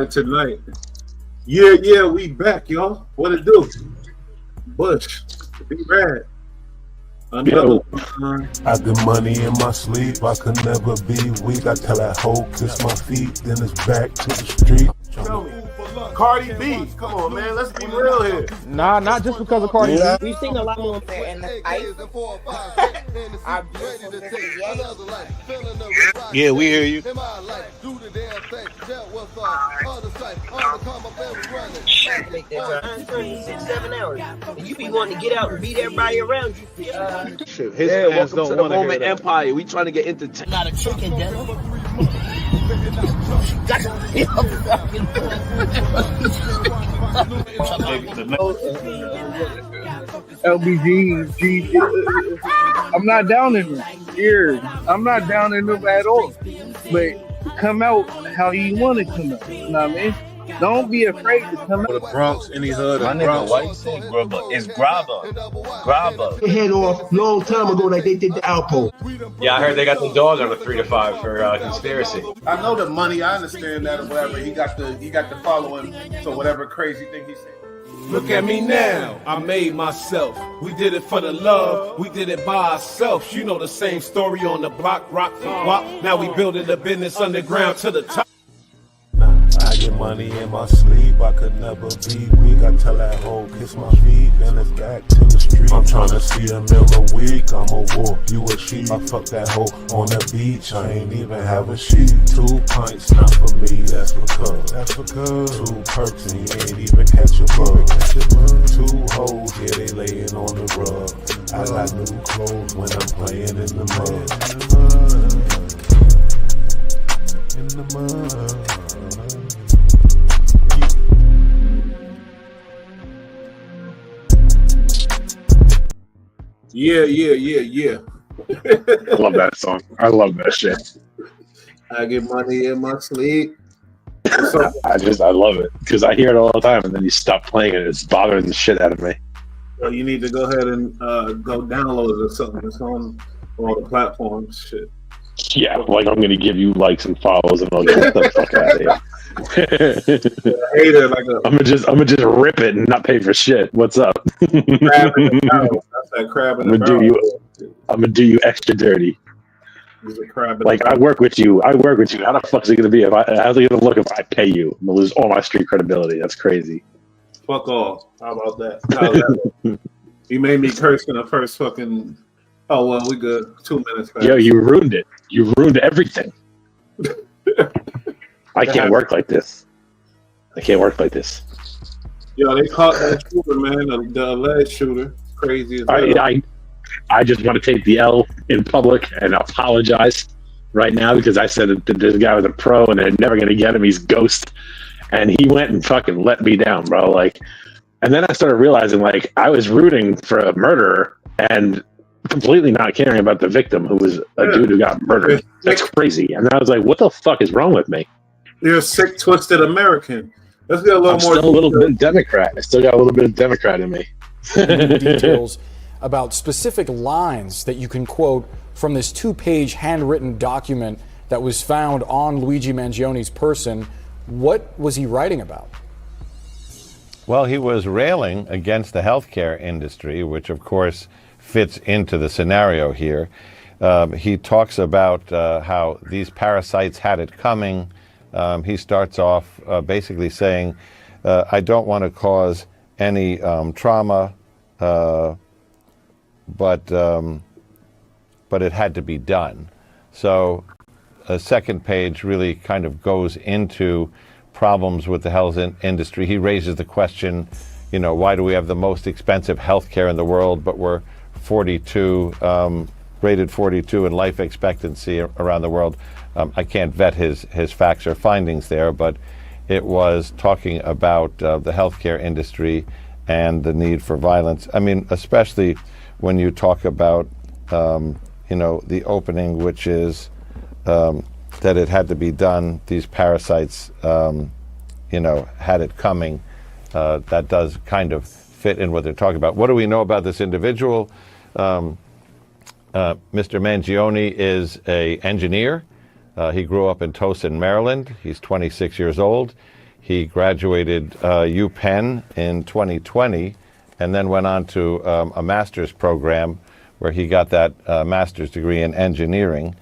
tonight. Yeah, we back, y'all. What it do? Bush, be rad. Another one. I get money in my sleep, I could never be weak. I tell that hoe kiss my feet, then it's back to the street. Tell me, Cardi B, come on, man, let's be real here. Nah, not just because of Cardi B. We've seen a lot more there in the ice. Yeah, we hear you. Make that time 36, 7 hours. And you be wanting to get out and beat everybody around you. Shit, his ass don't want to Roman Empire. We trying to get entertained. Not a chicken dinner. LBG, I'm not down in them. Years. I'm not down in them at all. But come out how you want to come out. You know what I mean? Don't be afraid to come out. The Bronx, any hood, My nigga, why you saying grubber? It's grabber. Grabber. Head off long time ago like they did the Alpo. Yeah, I heard they got the dog on a 3 to 5 for conspiracy. I know the money, I understand that or whatever. He got the following, so whatever crazy thing he said. Look at me now, I made myself. We did it for the love, we did it by ourselves. You know the same story on the block, rock, wop. Now we building the business underground to the top. I get money in my sleep, I could never be weak. I tell that hoe kiss my feet, then it's back to the street. I'm trying to see a meal a week, I'm a wolf, you a sheep. I fuck that hoe on the beach, I ain't even have a sheet. 2 pints, not for me, that's because 2 perks and you ain't even catch a bug. 2 hoes, yeah, they laying on the rug. I got new clothes when I'm playing in the mud. In the mud. Yeah. I love that song. I love that shit. I get money in my sleep. I love it because I hear it all the time, and then you stop playing it. It's bothering the shit out of me. So you need to go ahead and go download it or something. It's on all the platforms. Shit. Yeah, like I'm gonna give you likes and follows, and I'll get the fuck out of here. I'm gonna just rip it and not pay for shit. What's up? Crab in the barrel. That's that crab in the barrel. I'm gonna do you extra dirty. Like I work with you. How the fuck is it gonna be how's it gonna look if I pay you? I'm gonna lose all my street credibility. That's crazy. Fuck off. How about that? You made me curse in the first fucking. Oh well, we good. 2 minutes. Back. Yo, you ruined it. You ruined everything. I can't work like this. Yo, they caught that shooter, man. The alleged shooter. Crazy as hell. I just want to take the L in public and apologize right now because I said that this guy was a pro and they're never going to get him. He's ghost. And he went and fucking let me down, bro. Like, and then I started realizing, like, I was rooting for a murderer and completely not caring about the victim who was a dude who got murdered. That's crazy. And then I was like, what the fuck is wrong with me? You're a sick, twisted American. Let's get a little more. Still a little bit Democrat. I still got a little bit of Democrat in me. Details about specific lines that you can quote from this 2-page handwritten document that was found on Luigi Mangioni's person. What was he writing about? Well, he was railing against the healthcare industry, which of course fits into the scenario here. He talks about how these parasites had it coming. He starts off basically saying, I don't want to cause any trauma, but it had to be done. So a second page really kind of goes into problems with the health industry. He raises the question, why do we have the most expensive healthcare in the world, but we're 42, rated 42 in life expectancy around the world? I can't vet his facts or findings there, but it was talking about the healthcare industry and the need for violence. I mean, especially when you talk about, the opening, which is that it had to be done. These parasites, had it coming. That does kind of fit in what they're talking about. What do we know about this individual? Mr. Mangioni is an engineer. He grew up in Towson, Maryland. He's 26 years old. He graduated UPenn in 2020 and then went on to a master's program where he got that master's degree in engineering.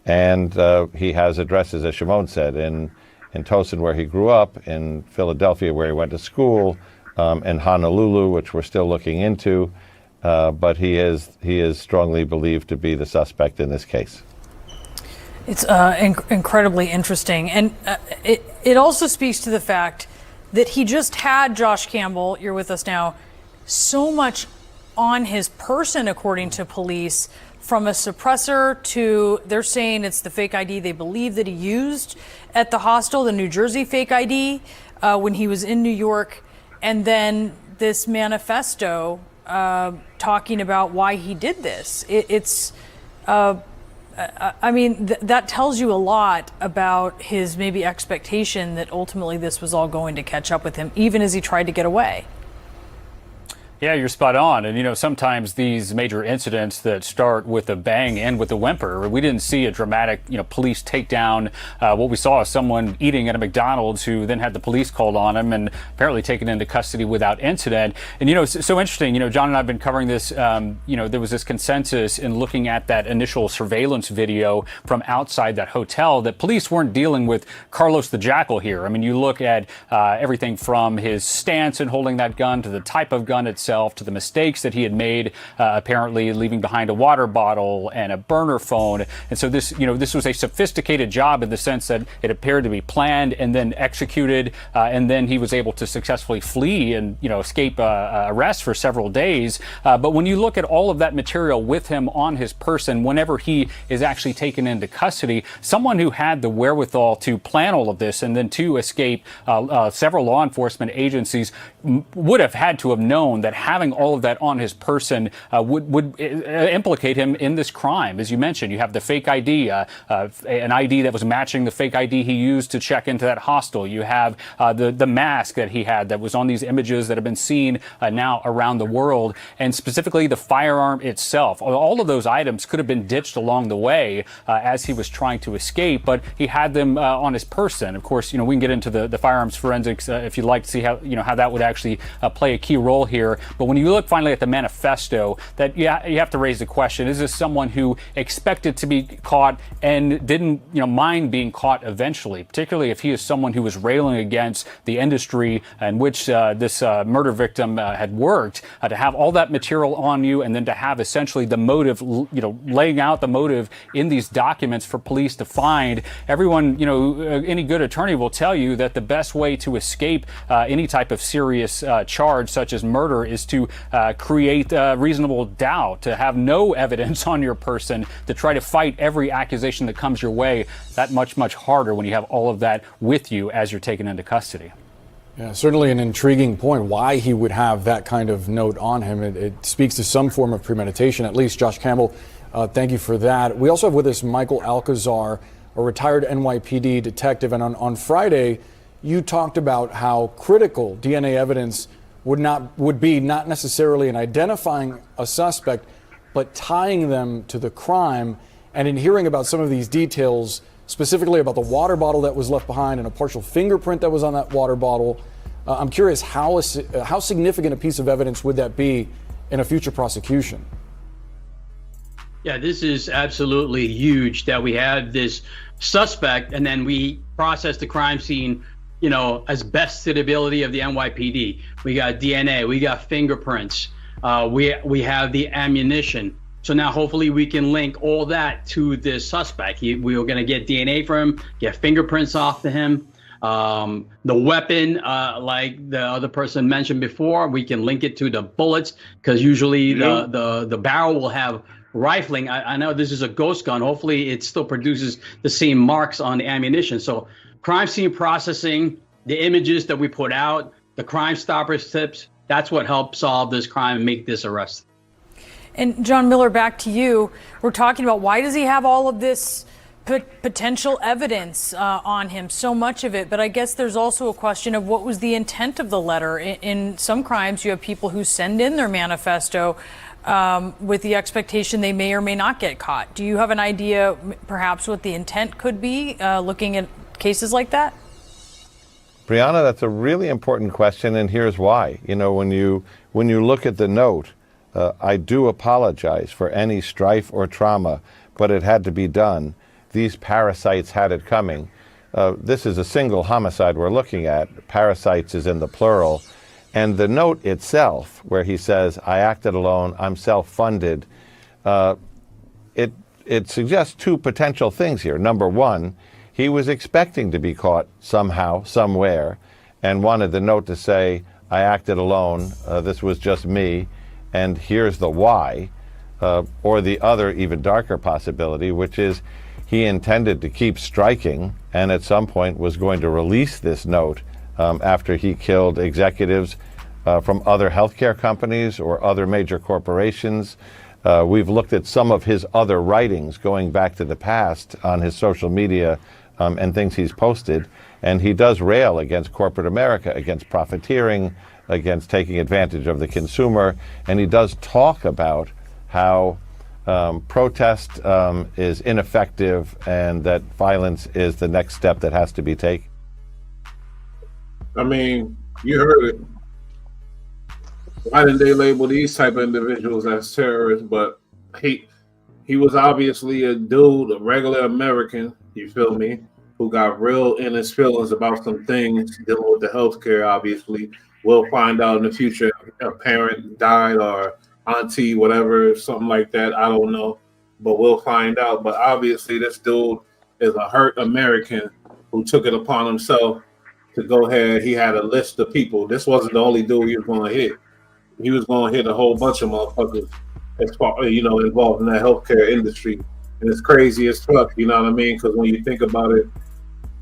And he has addresses, as Shimon said, in Tosin, where he grew up, in Philadelphia, where he went to school, in Honolulu, which we're still looking into. But he is strongly believed to be the suspect in this case. It's incredibly interesting. And it also speaks to the fact that he just had, Josh Campbell, you're with us now, so much on his person, according to police, from a suppressor to, they're saying it's the fake ID they believe that he used at the hostel, the New Jersey fake ID, when he was in New York, and then this manifesto talking about why he did this. I mean, that tells you a lot about his maybe expectation that ultimately this was all going to catch up with him, even as he tried to get away. Yeah, you're spot on. And, you know, sometimes these major incidents that start with a bang end with a whimper. We didn't see a dramatic, police takedown. What we saw is someone eating at a McDonald's who then had the police called on him and apparently taken into custody without incident. And, it's so interesting. John and I have been covering this. There was this consensus in looking at that initial surveillance video from outside that hotel that police weren't dealing with Carlos the Jackal here. I mean, you look at everything from his stance in holding that gun to the type of gun itself, to the mistakes that he had made, apparently leaving behind a water bottle and a burner phone. And so this was a sophisticated job in the sense that it appeared to be planned and then executed, and then he was able to successfully flee and escape arrest for several days. But when you look at all of that material with him on his person, whenever he is actually taken into custody, someone who had the wherewithal to plan all of this and then to escape several law enforcement agencies would have had to have known that having all of that on his person would implicate him in this crime. As you mentioned, you have the fake ID, an ID that was matching the fake ID he used to check into that hostel. You have the mask that he had that was on these images that have been seen now around the world, and specifically the firearm itself. All of those items could have been ditched along the way as he was trying to escape, but he had them on his person. Of course, we can get into the firearms forensics if you'd like to see how that would actually play a key role here. But when you look finally at the manifesto, that you have to raise the question: is this someone who expected to be caught and didn't mind being caught eventually? Particularly if he is someone who was railing against the industry in which this murder victim had worked, to have all that material on you and then to have essentially the motive, laying out the motive in these documents for police to find. Everyone, any good attorney will tell you that the best way to escape any type of serious charge such as murder is to create reasonable doubt, to have no evidence on your person, to try to fight every accusation that comes your way. That much harder when you have all of that with you as you're taken into custody. Yeah, certainly an intriguing point why he would have that kind of note on him. It speaks to some form of premeditation, at least. Josh Campbell, thank you for that. We also have with us Michael Alcazar, a retired NYPD detective, and on Friday, you talked about how critical DNA evidence would be not necessarily in identifying a suspect, but tying them to the crime. And in hearing about some of these details, specifically about the water bottle that was left behind and a partial fingerprint that was on that water bottle, I'm curious how significant a piece of evidence would that be in a future prosecution? Yeah, this is absolutely huge that we have this suspect and then we process the crime scene as best to the ability of the NYPD. We got DNA, we got fingerprints, we have the ammunition. So now hopefully we can link all that to this suspect. We're gonna get DNA from him, get fingerprints off to him. The weapon, like the other person mentioned before, we can link it to the bullets, because usually the barrel will have rifling. I know this is a ghost gun. Hopefully it still produces the same marks on the ammunition. So crime scene processing, the images that we put out, the Crime Stoppers tips, that's what helped solve this crime and make this arrest. And John Miller, back to you. We're talking about why does he have all of this potential evidence on him, so much of it, but I guess there's also a question of what was the intent of the letter. In some crimes, you have people who send in their manifesto with the expectation they may or may not get caught. Do you have an idea perhaps what the intent could be looking at cases like that? Brianna, that's a really important question, and here's why. You know, when you look at the note, I do apologize for any strife or trauma, but it had to be done. These parasites had it coming. This is a single homicide we're looking at. Parasites is in the plural. And the note itself, where he says, I acted alone, I'm self-funded, it suggests two potential things here. Number one, he was expecting to be caught somehow, somewhere, and wanted the note to say, I acted alone, this was just me, and here's the why. Or the other, even darker possibility, which is he intended to keep striking and at some point was going to release this note after he killed executives from other healthcare companies or other major corporations. We've looked at some of his other writings going back to the past on his social media and things he's posted, and he does rail against corporate America, against profiteering, against taking advantage of the consumer, and he does talk about how protest is ineffective and that violence is the next step that has to be taken. I mean, you heard it. Why didn't they label these type of individuals as terrorists? But he was obviously a dude, a regular American, you feel me, who got real in his feelings about some things dealing with the healthcare, obviously. We'll find out in the future if a parent died or auntie, whatever, something like that. I don't know, but we'll find out. But obviously this dude is a hurt American who took it upon himself to go ahead. He had a list of people. This wasn't the only dude he was going to hit. He was going to hit a whole bunch of motherfuckers as far, involved in that healthcare industry. And it's crazy as fuck, you know what I mean? Because when you think about it,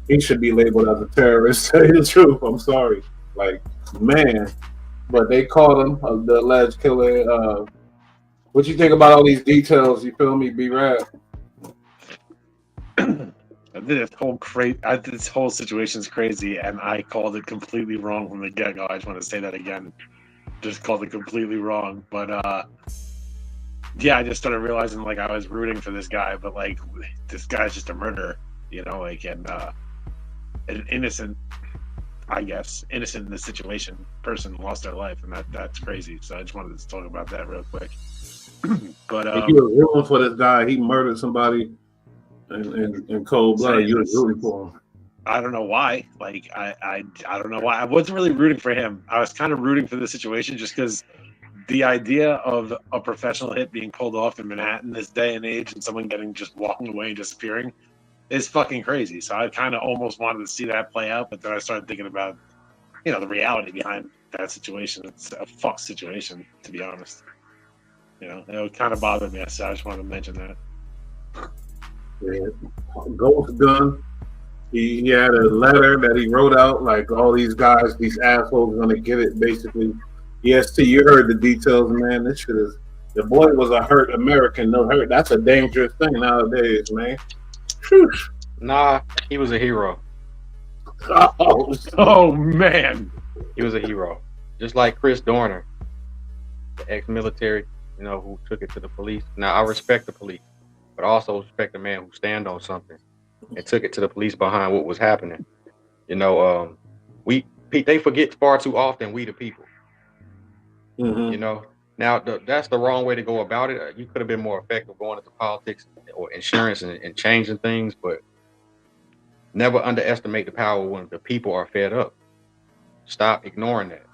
he should be labeled as a terrorist. To tell you the truth, I'm sorry. Like, man. But they called him the alleged killer. What you think about all these details? You feel me, B-Rad? This whole situation's crazy, and I called it completely wrong from the get-go. I just want to say that again. Just called it completely wrong. But yeah, I just started realizing like I was rooting for this guy, but like this guy's just a murderer, and an innocent, I guess, innocent in this situation person lost their life, and that's crazy. So I just wanted to talk about that real quick. But if you were rooting for this guy, he murdered somebody in cold blood. You were rooting for him. I don't know why. Like I don't know why. I wasn't really rooting for him. I was kind of rooting for the situation just because the idea of a professional hit being pulled off in Manhattan this day and age and someone just walking away and disappearing is fucking crazy. So I kind of almost wanted to see that play out, but then I started thinking about, the reality behind that situation. It's a fuck situation, to be honest. It kind of bothered me, so I just wanted to mention that. Yeah. Ghost gun. He had a letter that he wrote out, like all these guys, these assholes are gonna get it, basically. Yes, you heard the details, man. This shit is, the boy was a hurt American, no hurt. That's a dangerous thing nowadays, man. Whew. Nah, he was a hero. Oh man. He was a hero. Just like Chris Dorner, the ex-military, who took it to the police. Now, I respect the police, but I also respect the man who stand on something and took it to the police behind what was happening. They forget far too often, we the people. Mm-hmm. Now that's the wrong way to go about it. You could have been more effective going into politics or insurance and changing things, but never underestimate the power when the people are fed up. Stop ignoring that.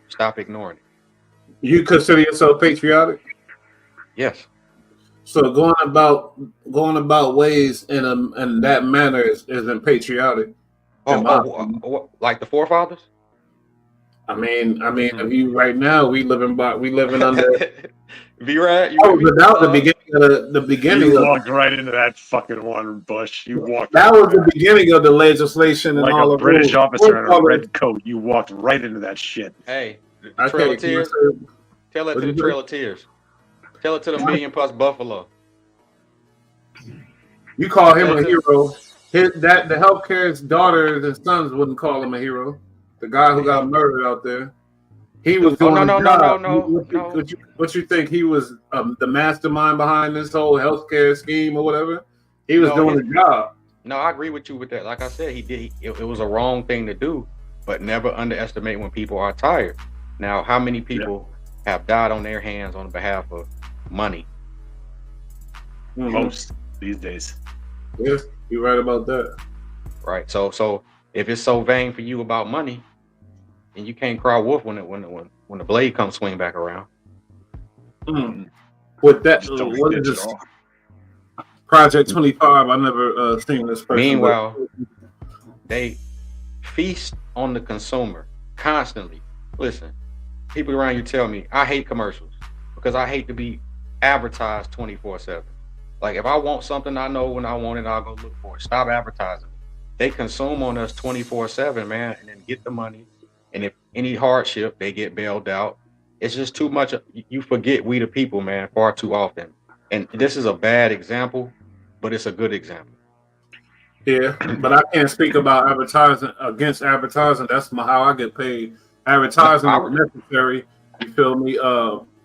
Stop ignoring it. You consider yourself patriotic? Yes. So going about ways in that manner isn't patriotic. Like the forefathers? I mean, if you right now we living under. V-Rad, without the beginning. You walked right into that fucking one, Bush. You walked. That was the beginning of the legislation and like all a of British rules. officer in a red coat. You walked right into that shit. Hey, the Trail of Tears. Tell it to the Trail of Tears. Tell it to the million plus buffalo. You call him a hero. The healthcare's daughters and sons wouldn't call him a hero. The guy who got murdered out there, he was doing no. What you think? He was the mastermind behind this whole healthcare scheme or whatever. He was doing the job. No, I agree with you with that. Like I said, he did. It was a wrong thing to do, but never underestimate when people are tired. Now, how many people have died on their hands on behalf of money? Most these days. Yeah, you're right about that. Right. So if it's so vain for you about money, and you can't cry wolf when the blade comes swing back around. With that, what is this? Project 25. I never seen this person. Meanwhile, they feast on the consumer constantly. Listen, people around you tell me I hate commercials because I hate to be advertised 24/7. Like if I want something, I know when I want it, I'll go look for it. Stop advertising. They consume on us 24/7, man, and then get the money. And if any hardship, they get bailed out. It's just too much. You forget we the people, man, far too often. And this is a bad example, but it's a good example. Yeah, but I can't speak about advertising against advertising. That's how I get paid. Advertising is necessary. You feel me?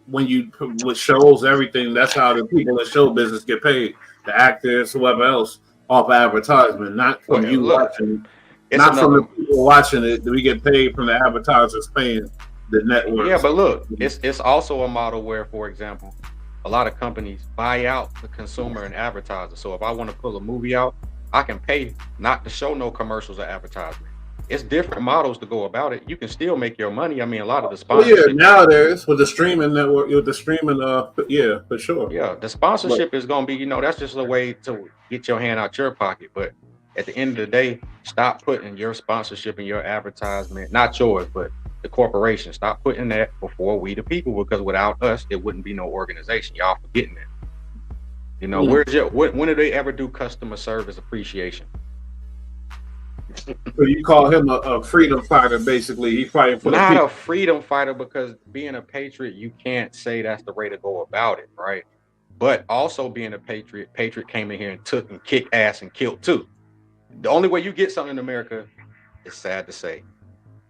When you with shows, everything. That's how the people in show business get paid. The actors, whoever else, off advertisement, not from you watching. Not from the people watching it. We get paid from the advertisers paying the network. Yeah, but look, it's also a model where, for example, a lot of companies buy out the consumer and advertiser. So if I want to pull a movie out, I can pay not to show no commercials or advertisement. It's different models to go about it. You can still make your money. I mean, a lot of the sponsorship. Yeah, nowadays with the streaming network, with the streaming, yeah, for sure. Yeah, the sponsorship is going to be, that's just a way to get your hand out your pocket. But at the end of the day, stop putting your sponsorship and your advertisement, not yours, but the corporation. Stop putting that before we the people, because without us, it wouldn't be no organization. Y'all forgetting that. Where's when do they ever do customer service appreciation? So you call him a freedom fighter, basically. He fighting for not the a freedom fighter, because being a patriot, you can't say that's the way to go about it, right? But also being a patriot came in here and took and kicked ass and killed too. The only way you get something in America, it's sad to say,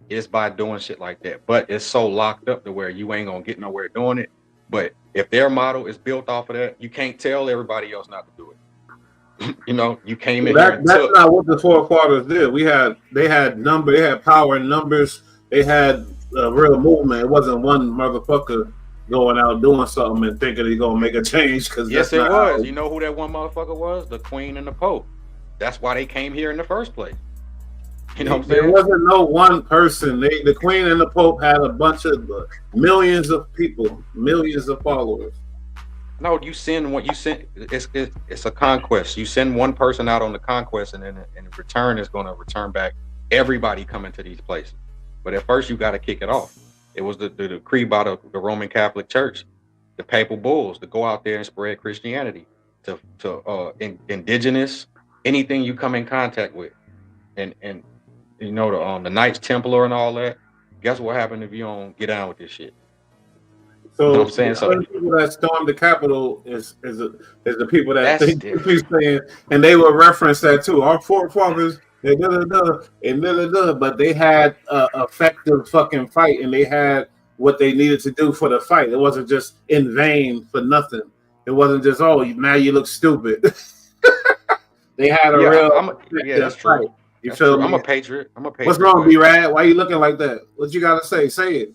is by doing shit like that. But it's so locked up to where you ain't gonna get nowhere doing it. But if their model is built off of that, you can't tell everybody else not to do it. You came in here. That's not what the forefathers did. They had power in numbers. They had a real movement. It wasn't one motherfucker going out doing something and thinking he's gonna make a change. Because yes, it was. You know who that one motherfucker was? The Queen and the Pope. That's why they came here in the first place. You know what I'm saying? There wasn't no one person. The Queen and the Pope had a bunch of millions of people, millions of followers. No, you send what you send. It's a conquest. You send one person out on the conquest, and then in return, is going to return back everybody coming to these places. But at first, you got to kick it off. It was the decree by the Roman Catholic Church, the papal bulls, to go out there and spread Christianity to indigenous, anything you come in contact with, and the Knights Templar and all that. Guess what happened if you don't get down with this shit? So you know what I'm saying? the people that stormed the Capitol is the people that think he's saying, and they will reference that too. Our forefathers, but they had effective fucking fight, and they had what they needed to do for the fight. It wasn't just in vain for nothing. It wasn't just now you look stupid. They had a real that's true. Fight. You feel me? I'm a patriot. What's wrong, B-Rad? Why you looking like that? What you gotta say? Say it.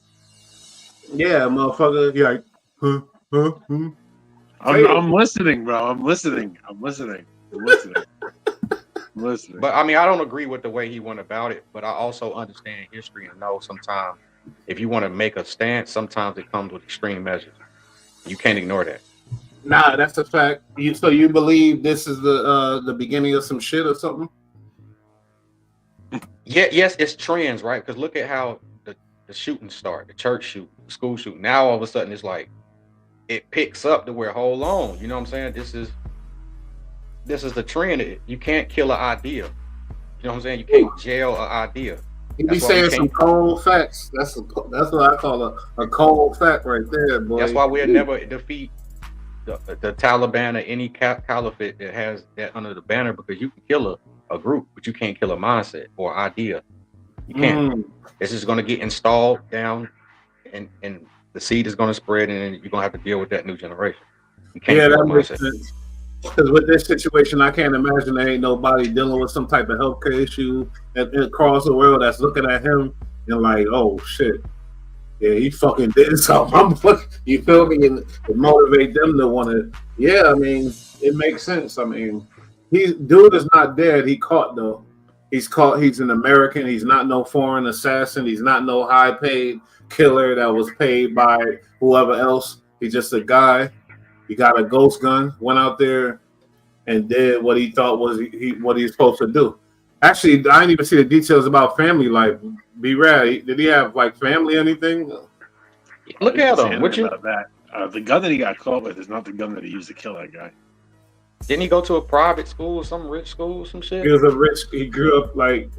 Yeah, motherfucker. You're like, I'm listening, bro. I'm listening. But I mean, I don't agree with the way he went about it, but I also understand history and know sometimes if you want to make a stance, sometimes it comes with extreme measures. You can't ignore that. Nah, that's a fact. So you believe this is the beginning of some shit or something? Yeah, yes, it's trends, right? Because look at how the shooting start, the church shoot, school shoot. Now all of a sudden it's like it picks up to where, hold on, you know what I'm saying? This is the trend. You can't kill an idea. You know what I'm saying? You can't jail an idea. You be saying some cold facts. That's what I call a cold fact right there, boy. That's why we'll never defeat the Taliban or any caliphate that has that under the banner, because you can kill a group, but you can't kill a mindset or idea. You can't. It's just going to get installed down, and the seed is going to spread, and then you're going to have to deal with that new generation. You can't that makes sense. Because with this situation, I can't imagine there ain't nobody dealing with some type of healthcare issue across the world that's looking at him and like, oh shit, yeah, he fucking did something. You feel me? And it motivate them to want to. Yeah, I mean, it makes sense. I mean, dude is not dead. He caught though. He's caught. He's an American. He's not no foreign assassin. He's not no high paid killer that was paid by whoever else. He's just a guy. He got a ghost gun, went out there and did what he thought was what he's supposed to do. Actually, I didn't even see the details about family life. B-Rad, did he have like family or anything? Look at him. What you? About that? The gun that he got caught with is not the gun that he used to kill that guy. Didn't he go to a private school, some rich school, some shit? He was a rich. He grew up like.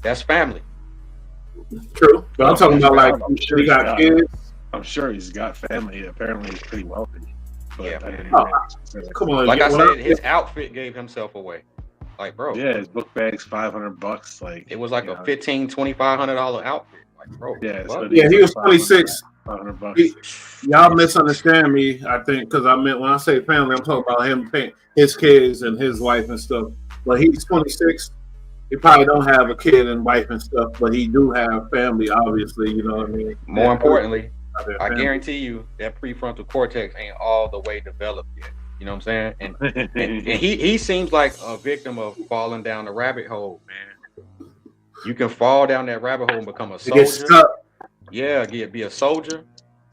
That's family. True, but I'm talking about like he got kids. I'm sure he's got family. Apparently, he's pretty wealthy. But Yeah. Come on. Like I said, his outfit gave himself away. Like, bro. Yeah, his book bag's $500. Like it was like a $1,500-$2,500 outfit. Like, bro. Yeah, so he was 26. $500. Y'all misunderstand me, I think, because I meant when I say family, I'm talking about him paying his kids and his wife and stuff. But he's 26. He probably don't have a kid and wife and stuff, but he do have family, obviously. You know what I mean? More importantly, I guarantee you that prefrontal cortex ain't all the way developed yet. You know what I'm saying? And he seems like a victim of falling down the rabbit hole, man. You can fall down that rabbit hole and become a soldier. Yeah, be a soldier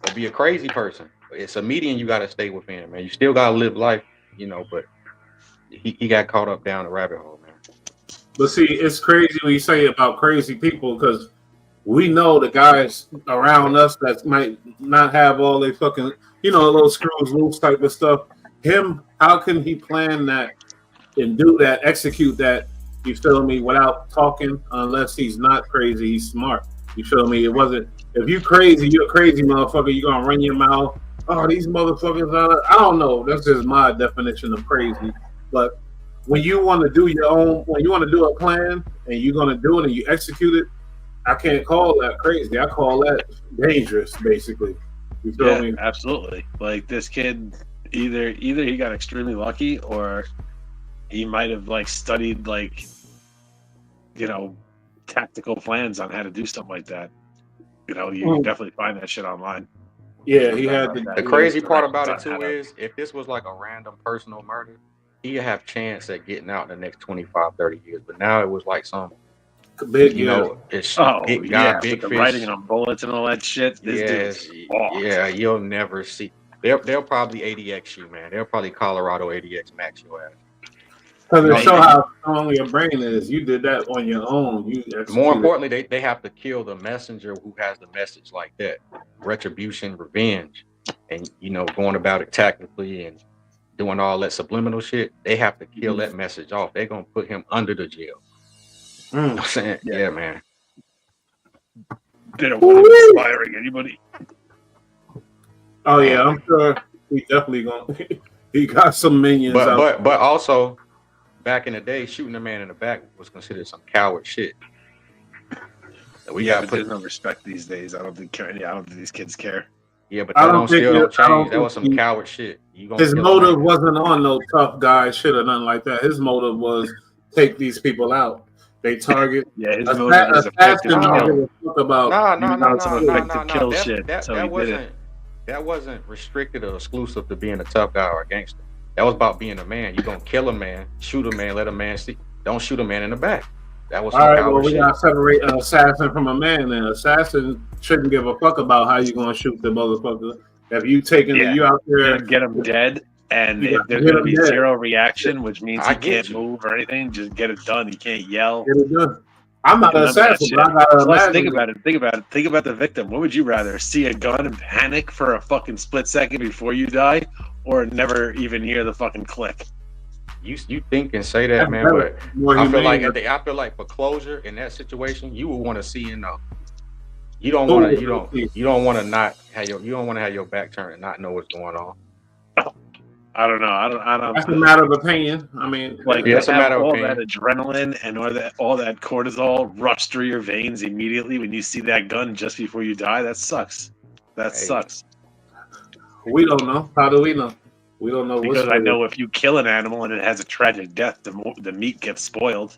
or be a crazy person. It's a median you got to stay within, man. You still got to live life, you know, but he got caught up down the rabbit hole, man. But see, it's crazy when you say about crazy people because we know the guys around us that might not have all they fucking, you know, little screws loose type of stuff. Him, how can he plan that and do that, execute that, you feel me, without talking unless he's not crazy, he's smart. You feel me? It wasn't, if you crazy, you're a crazy motherfucker, you're going to run your mouth. Oh, these motherfuckers, I don't know. That's just my definition of crazy. But when you want to do your own, when you want to do a plan and you're going to do it and you execute it, I can't call that crazy. I call that dangerous, basically. You feel me? Absolutely. Like this kid, either he got extremely lucky or he might have like studied like, you know, tactical plans on how to do something like that. You know, you can definitely find that shit online. Yeah, he had the crazy part about it too is if this was like a random personal murder, he'd have chance at getting out in the next 25, 30 years. But now it was like some big, you know, it's big guy, big the fish. writing on bullets and all that shit. This Yeah, you'll never see. They'll probably ADX you, man. They'll probably Colorado ADX max your ass. Because it shows how strong your brain is. You did that on your own. More importantly, they have to kill the messenger who has the message like that. Retribution, revenge, and you know, going about it tactically and doing all that subliminal shit. They have to kill that message off. They're gonna put him under the jail. You know what I'm saying? Yeah, man. They don't want him inspiring anybody. Oh yeah, I'm sure he definitely gonna. He got some minions. But also, back in the day, shooting a man in the back was considered some coward shit. There's no respect these days. I don't think these kids care. Yeah, but that don't change. That was some coward shit. His motive wasn't on no tough guy shit or nothing like that. His motive was take these people out. They target. Yeah, his motive was effective kill. That wasn't restricted or exclusive to being a tough guy or a gangster. That was about being a man. You're gonna kill a man, shoot a man, let a man see. Don't shoot a man in the back. That was all right. Well, we gotta separate an assassin from a man. Then assassin shouldn't give a fuck about how you gonna shoot the motherfucker. If you taking you out there, get him dead, and if there's gonna be zero reaction, which means he can't move or anything, just get it done. He can't yell. Get it done. I'm not an assassin, but I gotta imagine. Think about it. Think about the victim. What would you rather see a gun and panic for a fucking split second before you die, or never even hear the fucking click? You think and say that, man, but I feel like for closure in that situation, you would want to see and know. You don't want to not have your back turned and not know what's going on. I don't know. I don't. That's a matter of opinion. I mean, like it's a matter of opinion. All that adrenaline and all that cortisol rush through your veins immediately when you see that gun just before you die. That sucks. That sucks. We don't know. How do we know? We don't know because I know if you kill an animal and it has a tragic death, the meat gets spoiled.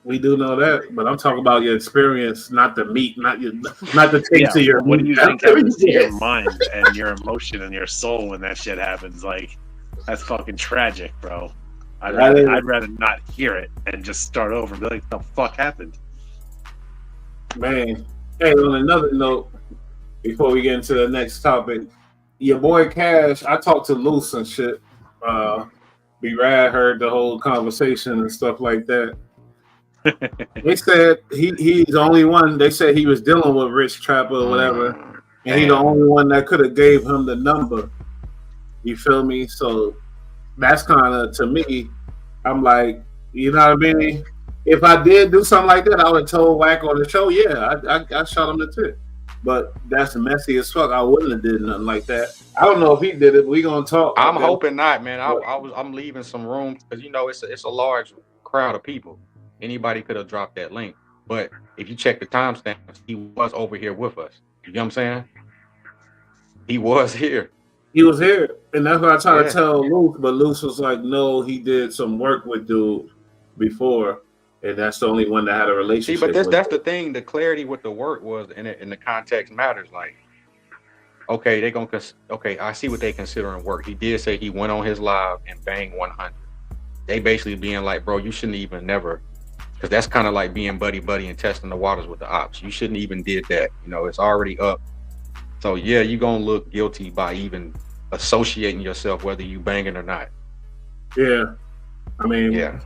We do know that, but I'm talking about your experience, not the meat, not the taste of your. What do you meat. think happens to your mind and your emotion and your soul when that shit happens? Like, that's fucking tragic, bro. I'd rather not hear it and just start over and be like, the fuck happened? Man. Hey, on another note, before we get into the next topic, your boy Cash, I talked to Luce and shit. B-Rad heard the whole conversation and stuff like that. They said he's the only one. They said he was dealing with Rich Trapper or whatever, and he's the only one that could have gave him the number. You feel me? So that's kind of, to me, I'm like, you know what I mean? If I did do something like that, I would have told Wack on the show, yeah, I shot him the tip. But that's messy as fuck. I wouldn't have did nothing like that. I don't know if he did it. We gonna talk. I'm hoping not, man. I'm leaving some room because it's a large crowd of people. Anybody could have dropped that link. But if you check the timestamps, he was over here with us. You know what I'm saying? He was here. He was here, and that's what I tried to tell Luce, but Luce was like, no, he did some work with dude before, and that's the only one that had a relationship. See, but that's the thing. The clarity with the work was, and the context matters. Like, okay, I see what they considering work. He did say he went on his live and banged 100. They basically being like, bro, you shouldn't even never, because that's kind of like being buddy and testing the waters with the ops. You shouldn't even did that. It's already up. So yeah, you're gonna look guilty by even associating yourself, whether you banging or not. Yeah, I mean, yeah.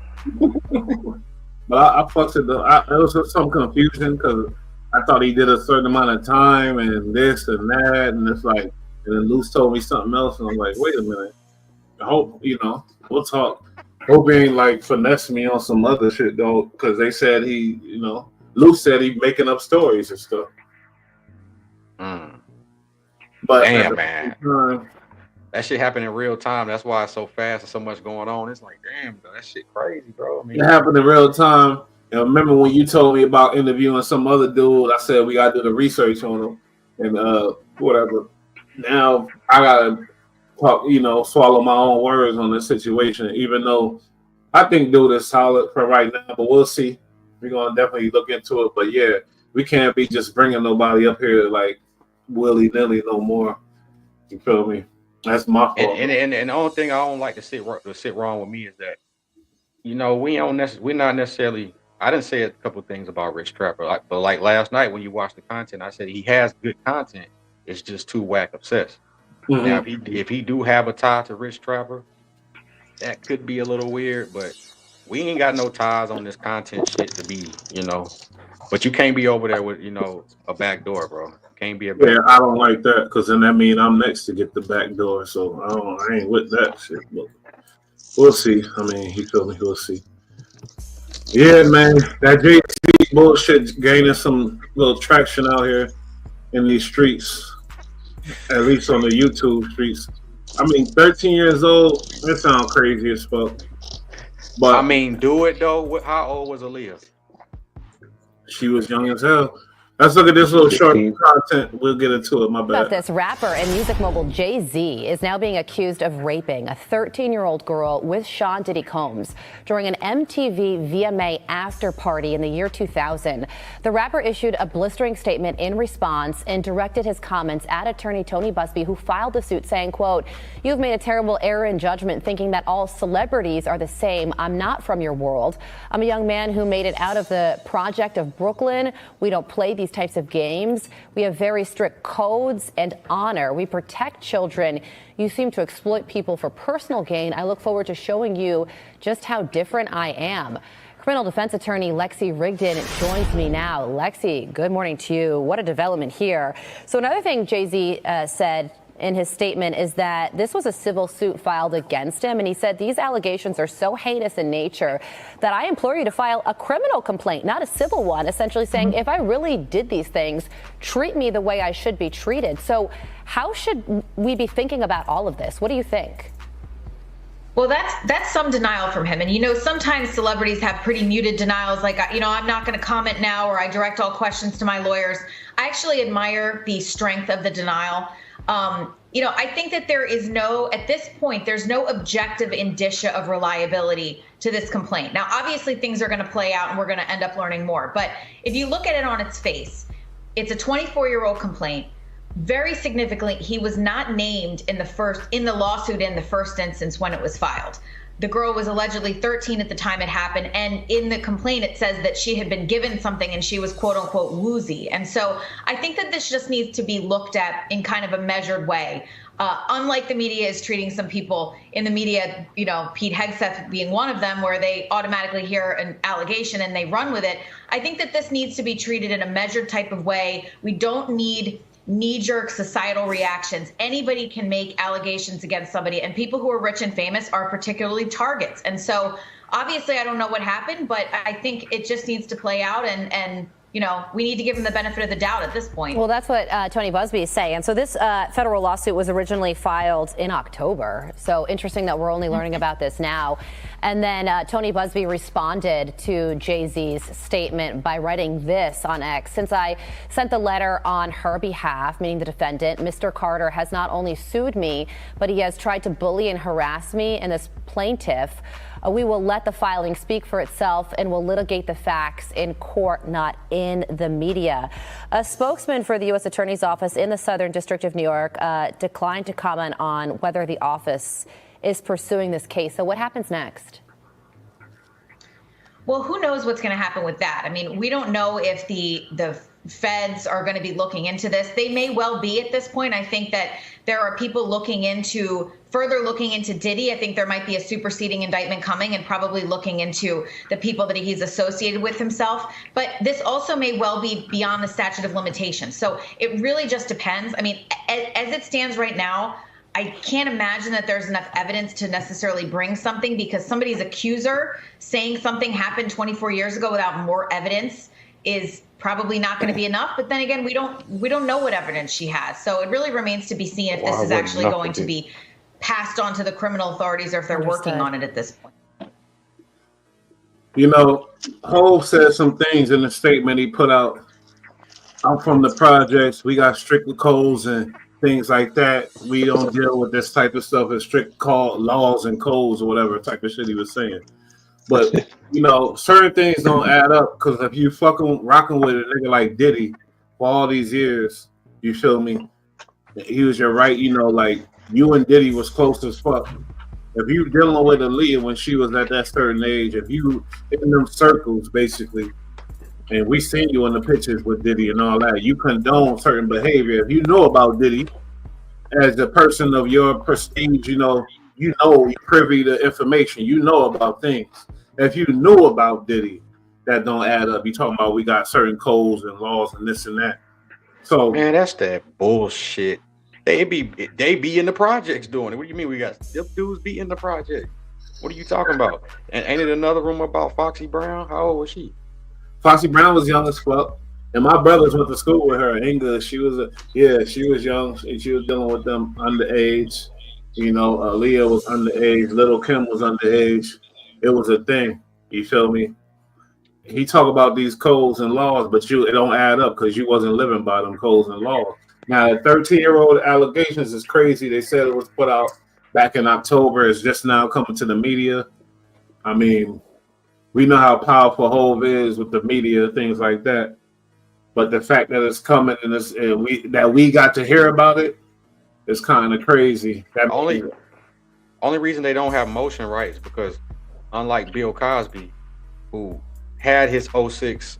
But I fucked it up. There was some confusion because I thought he did a certain amount of time and this and that, and it's like, and then Luce told me something else, and I'm like, wait a minute. I hope we'll talk. Hope he ain't like finesse me on some other shit though, because they said Luce said he making up stories and stuff. But damn, man, that shit happened in real time. That's why it's so fast and so much going on. It's like, damn, bro, that shit crazy, bro. I mean, it happened in real time. And remember when you told me about interviewing some other dude? I said we gotta do the research on him and whatever. Now I gotta talk, swallow my own words on this situation. Even though I think dude is solid for right now, but we'll see. We're gonna definitely look into it. But yeah, we can't be just bringing nobody up here like willy-nilly no more. You feel me? That's my fault. And the only thing I don't like to sit wrong with me is that, we're not necessarily. I didn't say a couple of things about Rich Trapper, but like last night when you watched the content, I said he has good content. It's just too whack obsessed. Mm-hmm. Now, if he do have a tie to Rich Trapper, that could be a little weird. But we ain't got no ties on this content shit to be, But you can't be over there with, a back door, bro. Can't be a back door. I don't like that because then that means I'm next to get the back door. So I ain't with that shit. But we'll see. I mean, you feel me? We'll see. Yeah, man, that JC bullshit gaining some little traction out here in these streets, at least on the YouTube streets. I mean, 13 years old, that sounds crazy as fuck. But I mean, do it though. How old was Aaliyah? She was young as hell. Let's look at this little short content. We'll get into it. My bad. About this, rapper and music mogul Jay-Z is now being accused of raping a 13-year-old girl with Sean Diddy Combs during an MTV VMA after party in the year 2000. The rapper issued a blistering statement in response and directed his comments at attorney Tony Busby, who filed the suit, saying, quote, "You've made a terrible error in judgment thinking that all celebrities are the same. I'm not from your world. I'm a young man who made it out of the project of Brooklyn. We don't play these types of games. We have very strict codes and honor. We protect children. You seem to exploit people for personal gain. I look forward to showing you just how different I am." Criminal defense attorney Lexi Rigdon joins me now. Lexi, good morning to you. What a development here. So another thing Jay-Z said in his statement is that this was a civil suit filed against him. And he said these allegations are so heinous in nature that I implore you to file a criminal complaint, not a civil one, essentially saying, if I really did these things, treat me the way I should be treated. So how should we be thinking about all of this? What do you think? Well, that's some denial from him. And, sometimes celebrities have pretty muted denials like, I'm not going to comment now, or I direct all questions to my lawyers. I actually admire the strength of the denial. I think that at this point, there's no objective indicia of reliability to this complaint. Now, obviously, things are going to play out and we're going to end up learning more. But if you look at it on its face, it's a 24-year-old complaint. Very significantly, he was not named in the lawsuit in the first instance when it was filed. The girl was allegedly 13 at the time it happened. And in the complaint, it says that she had been given something and she was quote unquote woozy. And so I think that this just needs to be looked at in kind of a measured way. Unlike the media is treating some people in the media, Pete Hegseth being one of them, where they automatically hear an allegation and they run with it. I think that this needs to be treated in a measured type of way. We don't need knee-jerk societal reactions. Anybody can make allegations against somebody, and people who are rich and famous are particularly targets. And so obviously I don't know what happened, but I think it just needs to play out, and we need to give him the benefit of the doubt at this point. Well, that's what Tony Busby is saying. And so this federal lawsuit was originally filed in October. So interesting that we're only learning about this now. And then Tony Busby responded to Jay-Z's statement by writing this on X. Since I sent the letter on her behalf, meaning the defendant, Mr. Carter has not only sued me, but he has tried to bully and harass me and this plaintiff. We will let the filing speak for itself and will litigate the facts in court, not in the media. A spokesman for the U.S. Attorney's Office in the Southern District of New York declined to comment on whether the office is pursuing this case. So what happens next? Well, who knows what's going to happen with that? I mean, we don't know if the feds are going to be looking into this. They may well be at this point. I think that there are people further looking into Diddy. I think there might be a superseding indictment coming and probably looking into the people that he's associated with himself. But this also may well be beyond the statute of limitations. So it really just depends. I mean, as it stands right now, I can't imagine that there's enough evidence to necessarily bring something, because somebody's accuser saying something happened 24 years ago without more evidence is probably not going to be enough. But then again, we don't know what evidence she has. So it really remains to be seen if this is actually going to be passed on to the criminal authorities or if they're working on it at this point. Hov said some things in the statement he put out. I'm from the projects. We got strict codes and things like that. We don't deal with this type of stuff as strict laws and codes or whatever type of shit he was saying. But certain things don't add up, because if you rocking with a nigga like Diddy for all these years, you feel me? He was your right, like you and Diddy was close as fuck. If you dealing with Aaliyah when she was at that certain age, if you in them circles basically, and we seen you in the pictures with Diddy and all that, you condone certain behavior. If you know about Diddy as a person of your prestige, you're privy to information, you know about things. If you knew about Diddy, that don't add up. You talking about we got certain codes and laws and this and that. So man, that's that bullshit. They be in the projects doing it. What do you mean we got them dudes be in the project? What are you talking about? And ain't it another rumor about Foxy Brown? How old was she? Foxy Brown was young as fuck. And my brothers went to school with her in English. She was young. She was dealing with them underage. Aaliyah was underage. Little Kim was underage. It was a thing. You feel me? He talk about these codes and laws, but it don't add up because you wasn't living by them codes and laws. Now, the 13-year-old allegations is crazy. They said it was put out back in October. It's just now coming to the media. I mean, we know how powerful Hov is with the media, things like that. But the fact that it's coming and that we got to hear about it is kind of crazy. Only reason they don't have motion rights because, unlike Bill Cosby, who had his 06,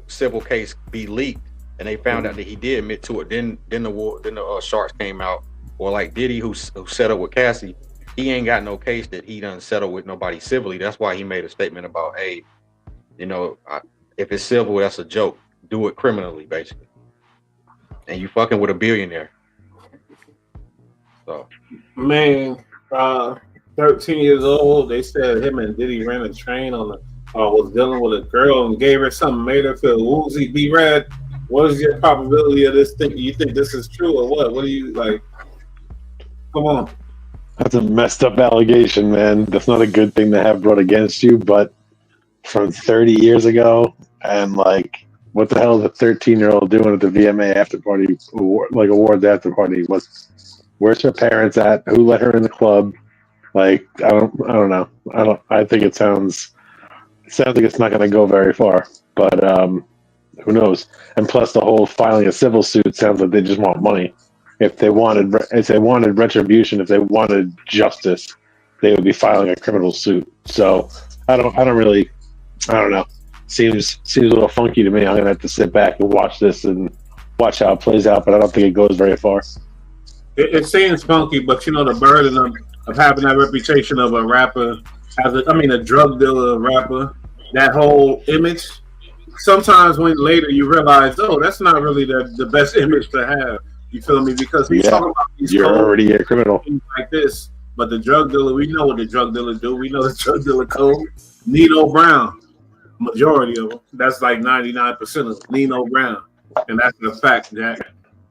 civil case be leaked, and they found out that he did admit to it. Then the Sharks came out, or like Diddy, who settled with Cassie, he ain't got no case that he done settle with nobody civilly. That's why he made a statement about, hey, if it's civil, that's a joke. Do it criminally, basically. And you fucking with a billionaire. So, man, 13 years old. They said him and Diddy ran a train was dealing with a girl and gave her something, made her feel woozy. B-Rad, what is your probability of this thing? You think this is true or what? What do you like? Come on. That's a messed up allegation, man. That's not a good thing to have brought against you, but from 30 years ago, and what the hell is a 13-year-old doing at the VMA after party, awards after party? Where's her parents at? Who let her in the club? Like, I don't know. I think it sounds like it's not going to go very far. But who knows? And plus, the whole filing a civil suit sounds like they just want money. If they wanted retribution, if they wanted justice, they would be filing a criminal suit. So I don't know. Seems a little funky to me. I'm gonna have to sit back and watch this and watch how it plays out, but I don't think it goes very far. It seems funky, but you know the burden of having that reputation of a rapper, a drug dealer rapper, that whole image. Sometimes when later you realize, oh, that's not really the best image to have. You feel me? Because he's talking about these you're already a criminal like this, but the drug dealer, we know what the drug dealer do. We know the drug dealer code. Nino Brown, majority of them. That's like 99% of them. Nino Brown, and that's the fact, Jack.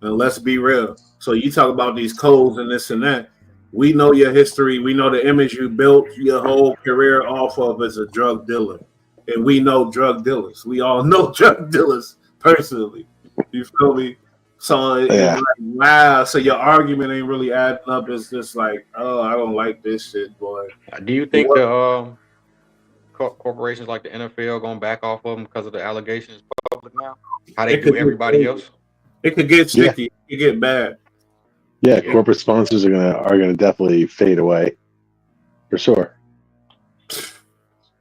And let's be real. So you talk about these codes and this and that. We know your history. We know the image you built your whole career off of as a drug dealer. And we know drug dealers. We all know drug dealers personally. You feel me? So it's like, wow. So your argument ain't really adding up. It's just like, oh, I don't like this shit, boy. Do you think the corporations like the NFL going back off of them because of the allegations public now? How they do everybody else? It could get sticky. It could get bad. Yeah, corporate sponsors are gonna definitely fade away, for sure.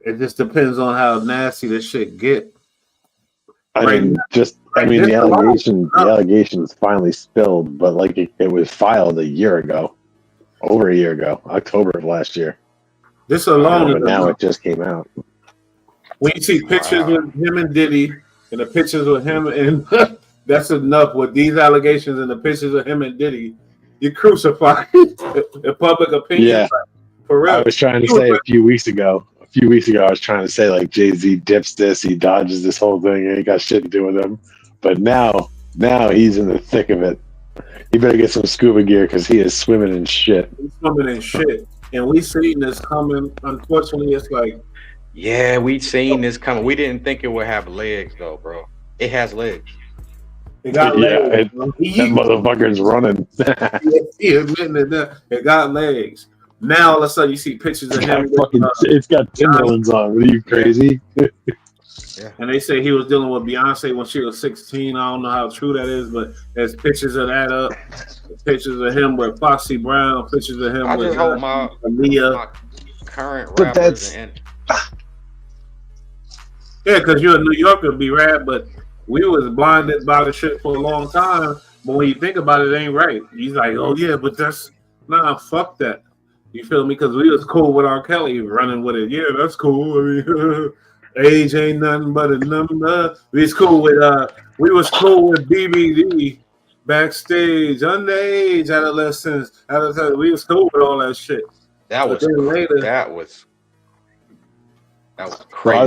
It just depends on how nasty this shit get. The allegations finally spilled, but like it was filed over a year ago, October of last year. This alone, but now it just came out. When you see pictures with him and Diddy, and the pictures with him and that's enough. With these allegations and the pictures of him and Diddy, you crucified in public opinion. Yeah, for real. I was trying to say a few weeks ago, I was trying to say like Jay-Z dips this, he dodges this whole thing, and ain't got shit to do with him. But now he's in the thick of it. He better get some scuba gear because he is swimming in shit. He's swimming in shit, and we seen this coming. Unfortunately, it's like, yeah, we seen this coming. We didn't think it would have legs though, bro. It has legs. It got legs. That motherfucker's running. He admitting that it got legs. Now all of a sudden you see pictures of him. It's got Timberlands on. Are you crazy? Yeah. And they say he was dealing with Beyonce when she was 16. I don't know how true that is, but there's pictures of that up. Pictures of him with Foxy Brown. Pictures of him with my current rappers. Yeah, because you're a New Yorker, B-Rad, but we was blinded by the shit for a long time. But when you think about it, it ain't right. He's like, oh yeah, but fuck that. You feel me? Because we was cool with R. Kelly running with it. Yeah, that's cool. I mean, age ain't nothing but a number. We was cool with BBD backstage, underage adolescents. We was cool with all that shit. That was crazy. I was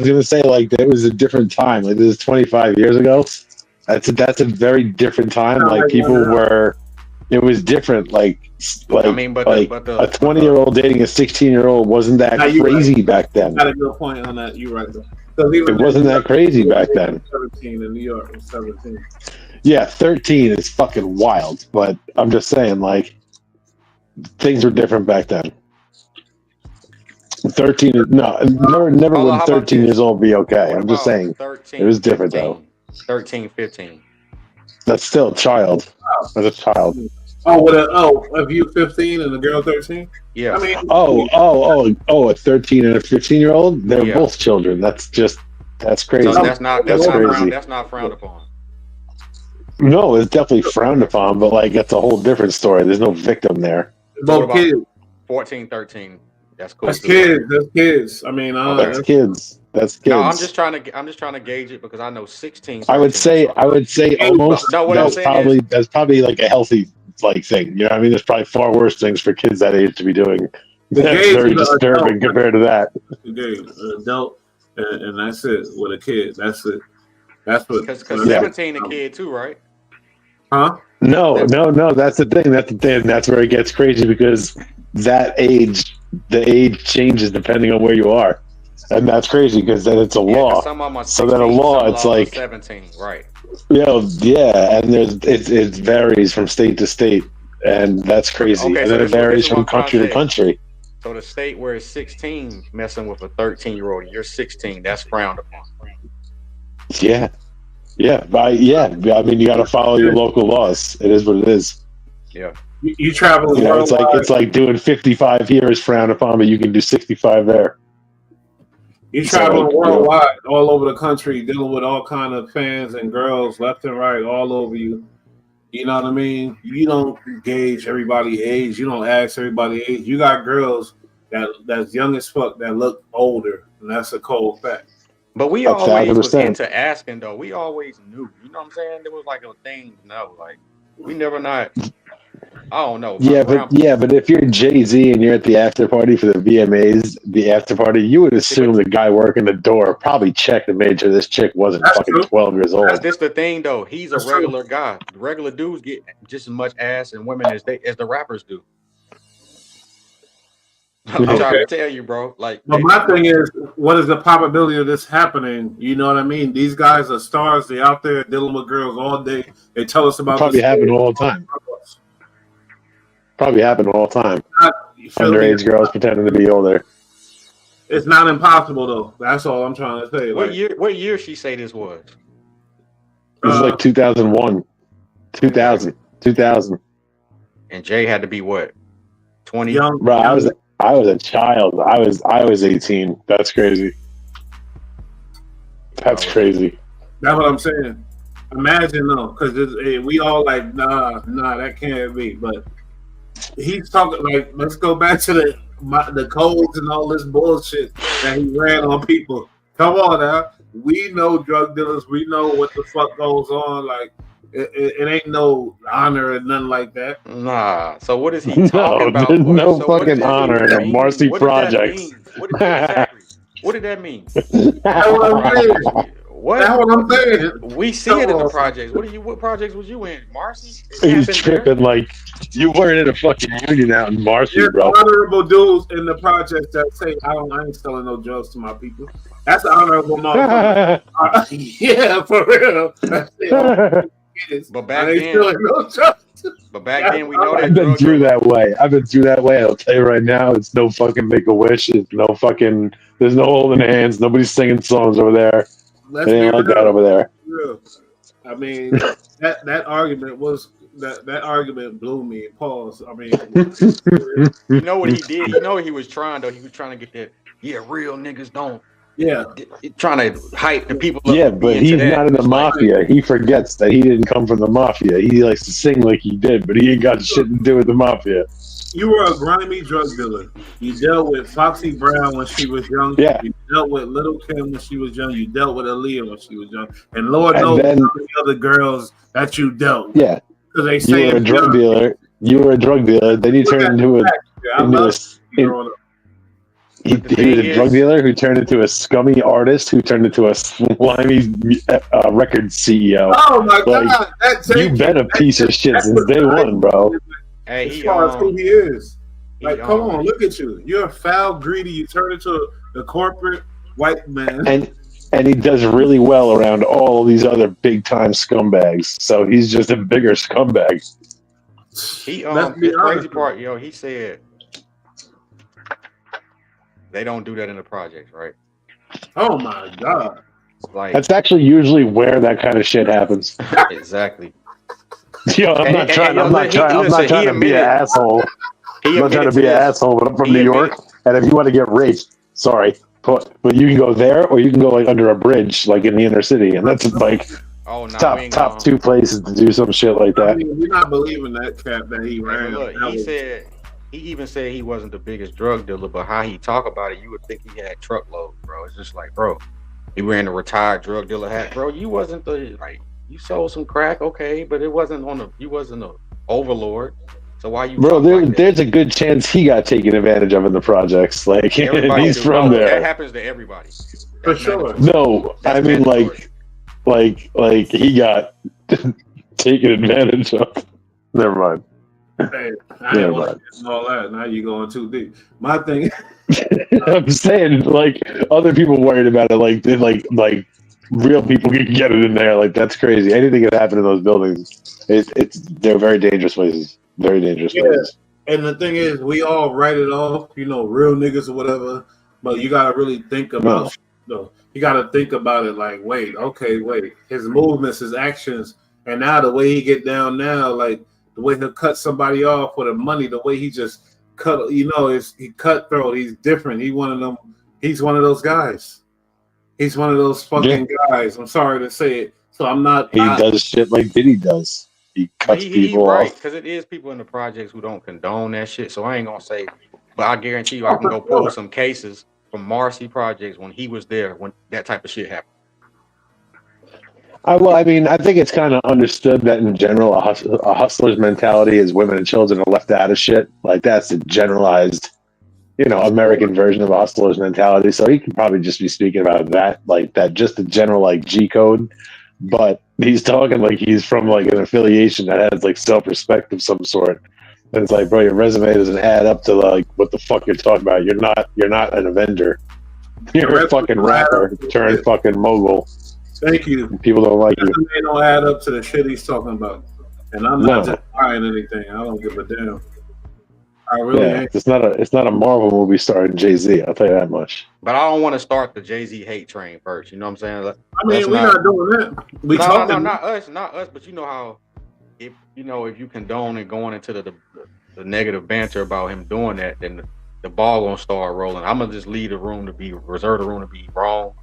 gonna say like that was a different time. Like this is 25 years ago. That's a very different time. Like people were. It was different. Like a 20-year-old dating a 16-year-old wasn't that crazy back then. Got a good point on that. You're right though. It wasn't that crazy back then. 17 in New York was 17. Yeah, 13 is fucking wild. But I'm just saying, like, things were different back then. 13, never would 13 years old be okay. I'm just saying, 13, it was different 15, though. 13, 15. That's still a child. That's a child. If you 15 and the girl 13? Yeah. I mean, a 13 and a 15-year-old? They're both children. That's crazy. So that's not crazy. That's not frowned upon. No, it's definitely frowned upon, but like that's a whole different story. There's no victim there. Both kids. 14, 13. That's cool. That's kids. That's kids. I mean, that's kids. That's kids. No, I'm just trying to gauge it because I know 16. I would say almost. That's probably like a healthy like thing. You know what I mean? There's probably far worse things for kids that age to be doing. That's very disturbing compared to that. Adult, and that's it with a kid. That's it. That's what. Because 17 a kid too, right? Huh? No. That's the thing. That's where it gets crazy because the age changes depending on where you are, and that's crazy because then it's a law. So then a law, it's like 17, right? Yeah, and it varies from state to state, and that's crazy. Okay, and so then it this is varies what from I'm trying country to to say. country. So the state where it's 16 messing with a 13-year-old, you're 16. That's frowned upon. Yeah, yeah. I mean, you got to follow your local laws. It is what it is. Yeah. You travel You know, it's worldwide. like doing 55 here is frowned upon, but you can do 65 there. You So, traveling like, you know, worldwide, all over the country, dealing with all kind of fans and girls left and right, all over you. You know what I mean? You don't gauge everybody's age. You don't ask everybody's age. You got girls that's young as fuck that look older, and that's a cold fact. But we always was into asking though. We always knew. You know what I'm saying? There was like a thing to know. Like we never not. I don't know. Yeah, but if you're Jay-Z and you're at the after party for the VMAs, the after party, you would assume the guy working the door probably checked and made sure this chick wasn't fucking 12 years old. That's the thing though. He's a regular guy. Regular dudes get just as much ass and women as the rappers do. I'm trying to tell you, bro. Like, but my thing is, what is the probability of this happening? You know what I mean? These guys are stars. They out there dealing with girls all day. They tell us about Probably happen all the time. Probably happen all the time. Underage girls pretending to be older. It's not impossible though. That's all I'm trying to say. What year she say this was? This is like 2001, 2000. And Jay had to be what? 20. Bro, I was a child. I was 18. That's crazy. That's crazy. That's what I'm saying. Imagine though, because we all like, nah, that can't be. But he's talking like, let's go back to the codes and all this bullshit that he ran on people. Come on now, we know drug dealers. We know what the fuck goes on. Like, it ain't no honor or nothing like that. Nah. So what is he talking about? There's no fucking honor in a Marcy project. What did that mean? That's what I'm saying. What? That's what I'm saying. We see it in the projects. What projects was you in, Marcy? He's tripping like you weren't in a fucking union out in Marcy, There's bro. honorable dudes in the projects that say, I ain't selling no drugs to my people. That's the honorable motherfucker. Yeah, for real. That's it. But back I ain't then, selling no drugs. But back then, we know that I've been through that way. I'll tell you right now, it's no fucking Make-A-Wish. It's no fucking. There's no holding hands. Nobody's singing songs over there. Let's They ain't be like real. that over there. Real. I mean, that argument was that argument blew me. Pause. I mean, you know what he did? You know what he was trying though? He was trying to get that. Yeah, real niggas don't. Yeah, trying to hype the people up. Yeah, but he's not in the mafia. He forgets that he didn't come from the mafia. He likes to sing like he did, but he ain't got shit to do with the mafia. you were a grimy drug dealer. You dealt with Foxy Brown when she was young. Yeah. You dealt with Little Kim when she was young. You dealt with Aaliyah when she was young. And Lord And knows then- how many other girls that you dealt with. Yeah. Because they You say were a it's drug young. dealer. You were a drug dealer. Then you turned into a. I into love a- you growing up. He was a drug dealer who turned into a scummy artist who turned into a slimy record CEO. Oh my Like, God. You've been a piece of shit since day one, bro. Hey, As far as who he is. Like, come on, look at you. You're foul, greedy. You turn into the corporate white man. And he does really well around all these other big time scumbags. So he's just a bigger scumbag. He Let's be the crazy honest. part, he said they don't do that in the projects, right? Oh my God. Like That's actually usually where that kind of shit happens. exactly. Yo, I'm not trying to be an asshole. I'm not trying to be an asshole, but I'm from New York, and if you want to get raped, sorry, but you can go there, or you can go like under a bridge, like in the inner city, and that's like top two places to do some shit like I that. mean, we're not believing that cap that he ran. Look, That he was- said he even said he wasn't the biggest drug dealer, but how he talk about it, you would think he had truckloads, bro. It's just like, bro, he wearing a retired drug dealer hat, bro. You wasn't you sold some crack, okay, but you wasn't an overlord. So why you Bro, there's a good chance he got taken advantage of in the projects. Like Everybody he's do. from That there. happens to everybody. For sure. No, I mean like he got taken advantage of. Never mind. Hey, I Yeah, ain't want to get all that. Now you're going too deep. My thing, I'm saying like other people worried about it. Like real people can get it in there. Like that's crazy. Anything could happen in those buildings. They're very dangerous places. Very dangerous Yeah. places. And the thing is, we all write it off, real niggas or whatever. But you gotta really think about. You gotta think about it. Like, wait, his movements, his actions, and now the way he get down now, like the way he'll cut somebody off for the money, the way he just cut. He cutthroat. He's different. He's one of them. He's one of those guys. He's one of those fucking guys. I'm sorry to say it. So I'm not. He does shit like Diddy does. He cuts people right, off. because it is people in the projects who don't condone that shit. So I ain't gonna say, but I guarantee you, I can go pull some cases from Marcy projects when he was there when that type of shit happened. I think it's kind of understood that in general, a hustler's mentality is women and children are left out of shit. Like that's a generalized, American version of a hustler's mentality. So he can probably just be speaking about that, like that, just the general like G code. But he's talking like he's from like an affiliation that has like self-respect of some sort. And it's like, bro, your resume doesn't add up to like what the fuck you're talking about. You're not an Avenger. You're a fucking rapper turned fucking mogul. Thank you. People don't like you. They don't add up to the shit he's talking about. And I'm not just buying anything. I don't give a damn. I really ain't. It's not a Marvel movie starring Jay-Z, I'll tell you that much. But I don't want to start the Jay-Z hate train first. You know what I'm saying? We're not doing that. No, not us. But you know how, if you condone and going into the negative banter about him doing that, then the ball won't start rolling. I'm gonna just reserve the room to be wrong.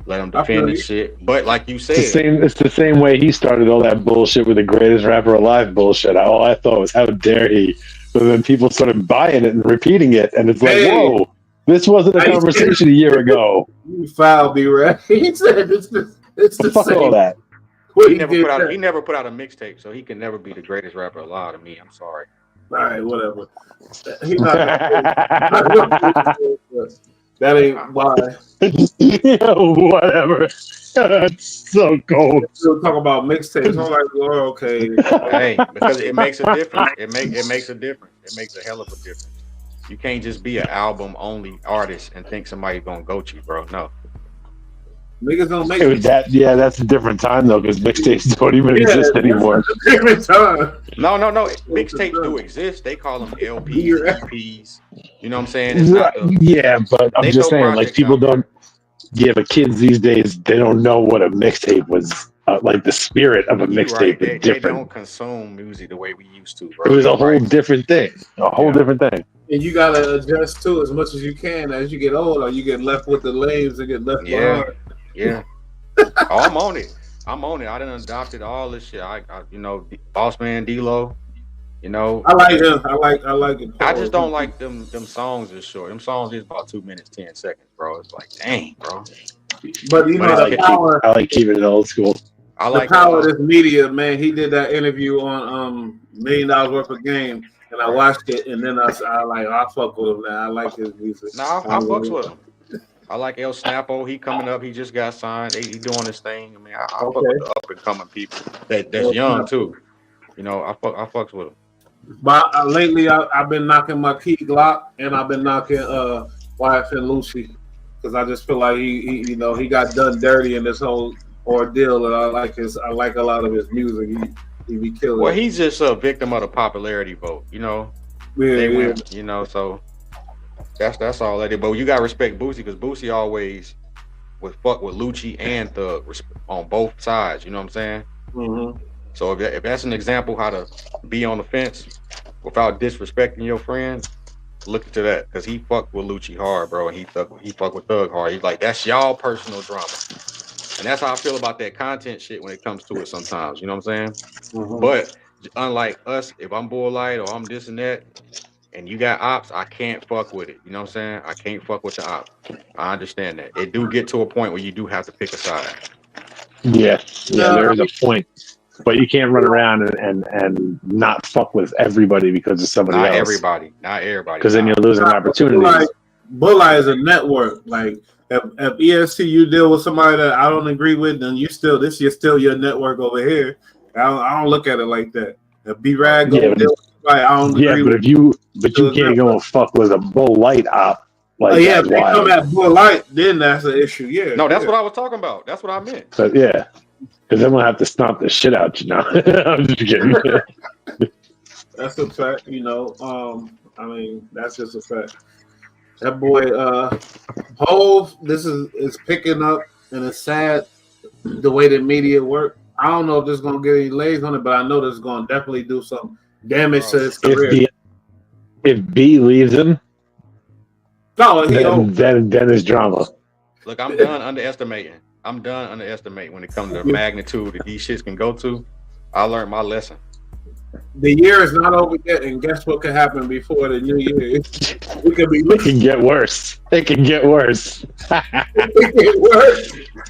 Let him defend his shit. But like you said, it's the same way he started all that bullshit with the greatest rapper alive bullshit. All I thought was, how dare he? But then people started buying it and repeating it, and it's like, whoa, this wasn't a conversation a year ago. You foul me, right? He said it's the fuck same. all that. He never put out a mixtape, so he can never be the greatest rapper alive to me. I'm sorry. All right, whatever. He's not that ain't why. Whatever. That's so cold. Still talk about mixtapes. I'm like, well, okay. Hey, because it makes a difference. It makes a difference. It makes a hell of a difference. You can't just be an album only artist and think somebody's gonna goat you, bro. No. Niggas don't make that. Yeah, that's a different time though, because mixtapes don't even exist anymore. Different time. No. Mixtapes do exist. They call them LPs, EPs. You know what I'm saying? It's not but I'm just saying, like people don't. Yeah, but kids these days, they don't know what a mixtape was. Like the spirit of a mixtape is different. They don't consume music the way we used to, bro. It was a whole different thing. Different thing. And you gotta adjust to as much as you can as you get older. You get left with the lames and get left behind. Yeah. I'm on it. I done adopted all this shit. I Boss Man D-Lo. I like him. I like it. I just don't like them songs is short. Them songs is about 2 minutes, 10 seconds, bro. It's like, dang, bro. But the power. I like keeping it old school. I like the power of this media, man. He did that interview on $1 million worth of game, and I watched it, and then I fuck with him now. I like his music. I fucks with him. I like El Snapo. He coming up. He just got signed. He doing his thing. I mean, I fuck with the up and coming people that's young too. I fucks with him. But lately, I've been knocking my Key Glock, and I've been knocking YF and Lucy, because I just feel like he got done dirty in this whole ordeal, and I like a lot of his music. He be killing. Well, he's just a victim of the popularity vote. They win. So that's all that is. But you gotta respect Boosie, because Boosie always would fuck with Lucci and Thug on both sides. You know what I'm saying? Mm-hmm. So if that's an example how to be on the fence without disrespecting your friend, look into that, because he fucked with Lucci hard, bro, and he fucked with Thug hard. He's like, that's y'all personal drama, and that's how I feel about that content shit when it comes to it sometimes. You know what I'm saying? Mm-hmm. But unlike us, if I'm Bull Light or I'm this and that, and you got ops, I can't fuck with it. You know what I'm saying? I can't fuck with the ops. I understand that. It do get to a point where you do have to pick a side. Yeah, there is a point. But you can't run around and not fuck with everybody because of somebody else. Not everybody. Because then you're losing opportunities. Bulleye is a network. Like if EST you deal with somebody that I don't agree with, then still your network over here. I don't look at it like that. If B-Rag deal with somebody I don't agree with. But you can't go and fuck with a Bull Light op. Like if they come at Bull Light, then that's an issue. Yeah. No, that's what I was talking about. That's what I meant. But yeah. Because then we'll have to stomp the shit out you now. I'm just kidding. That's a fact. I mean, that's just a fact. That boy, Hove, this is picking up, and it's sad the way the media work. I don't know if this is gonna get any legs on it, but I know this is gonna definitely do some damage to his career. If B leaves him, no, then there's drama. Look, I'm done underestimating. I'm done underestimating when it comes to the magnitude that these shits can go to. I learned my lesson. The year is not over yet, and guess what could happen before the new year? It can get worse. It can get worse.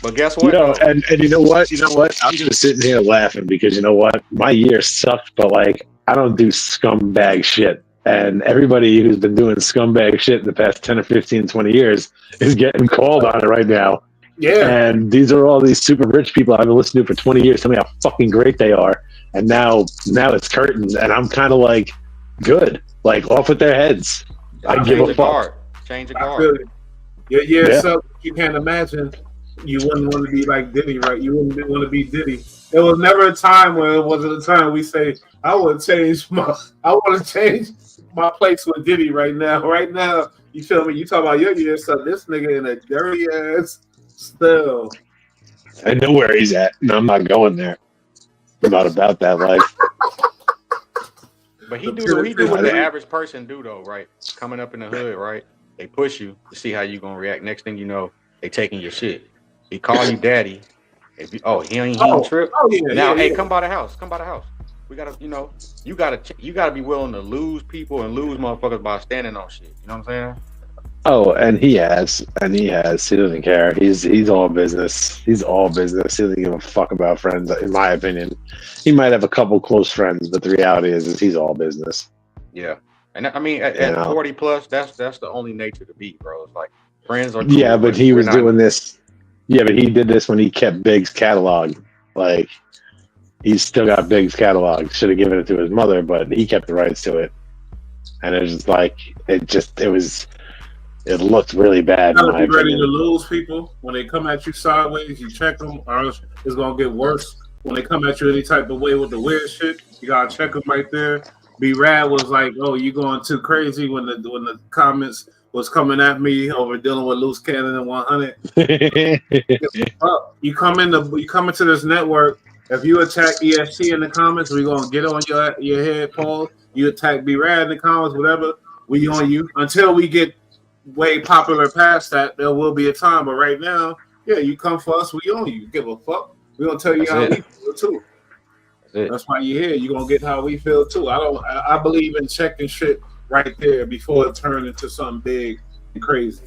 But guess what? And you know what? I'm just sitting here laughing because you know what? My year sucked, but like I don't do scumbag shit. And everybody who's been doing scumbag shit in the past 10 or 15, 20 years is getting called on it right now. Yeah. And these are all these super rich people I've been listening to for 20 years. Tell me how fucking great they are. And now it's curtains, and I'm kind of like, good, like off with their heads. I give a fuck. Change the guard. Your year sucked. You can't imagine. You wouldn't want to be like Diddy, right? You wouldn't want to be Diddy. There was never a time where it wasn't a time we say, I want to change my place with Diddy right now. Right now, you feel me? You talk about your year sucked. This nigga in a dirty ass still. I know where he's at, and I'm not going there. I'm not about that life. But he do what the average person do though, right? Coming up in the hood, right? They push you to see how you gonna react. Next thing you know, they taking your shit. He call you daddy. If you, he ain't trip. Hey, come by the house. Come by the house. We gotta, you gotta be willing to lose people and lose motherfuckers by standing on shit. You know what I'm saying? Oh, and he has. He doesn't care. He's all business. He's all business. He doesn't give a fuck about friends, in my opinion. He might have a couple close friends, but the reality is he's all business. Yeah, and I mean, at 40 plus, that's the only nature to be, bro. It's like friends are. Cool, yeah, but he was doing this. Yeah, but he did this when he kept Big's catalog. Like, he's still got Big's catalog. Should have given it to his mother, but he kept the rights to it. And it was just like it looked really bad. You gotta be ready to lose people. When they come at you sideways, you check them, or else it's gonna get worse. When they come at you any type of way with the weird shit, you gotta check them right there. B-Rad was like, "Oh, you going too crazy" when the comments was coming at me over dealing with Loose Cannon and 100. You come into this network. If you attack EST in the comments, we're gonna get on your head, Paul. You attack B-Rad in the comments, whatever. We on you until we get way popular past that. There will be a time, but right now, yeah, you come for us, we own you. Give a fuck. We're gonna tell you how we feel too. That's why you're here. You're gonna get how we feel too. I believe in checking shit right there before it turns into something big and crazy.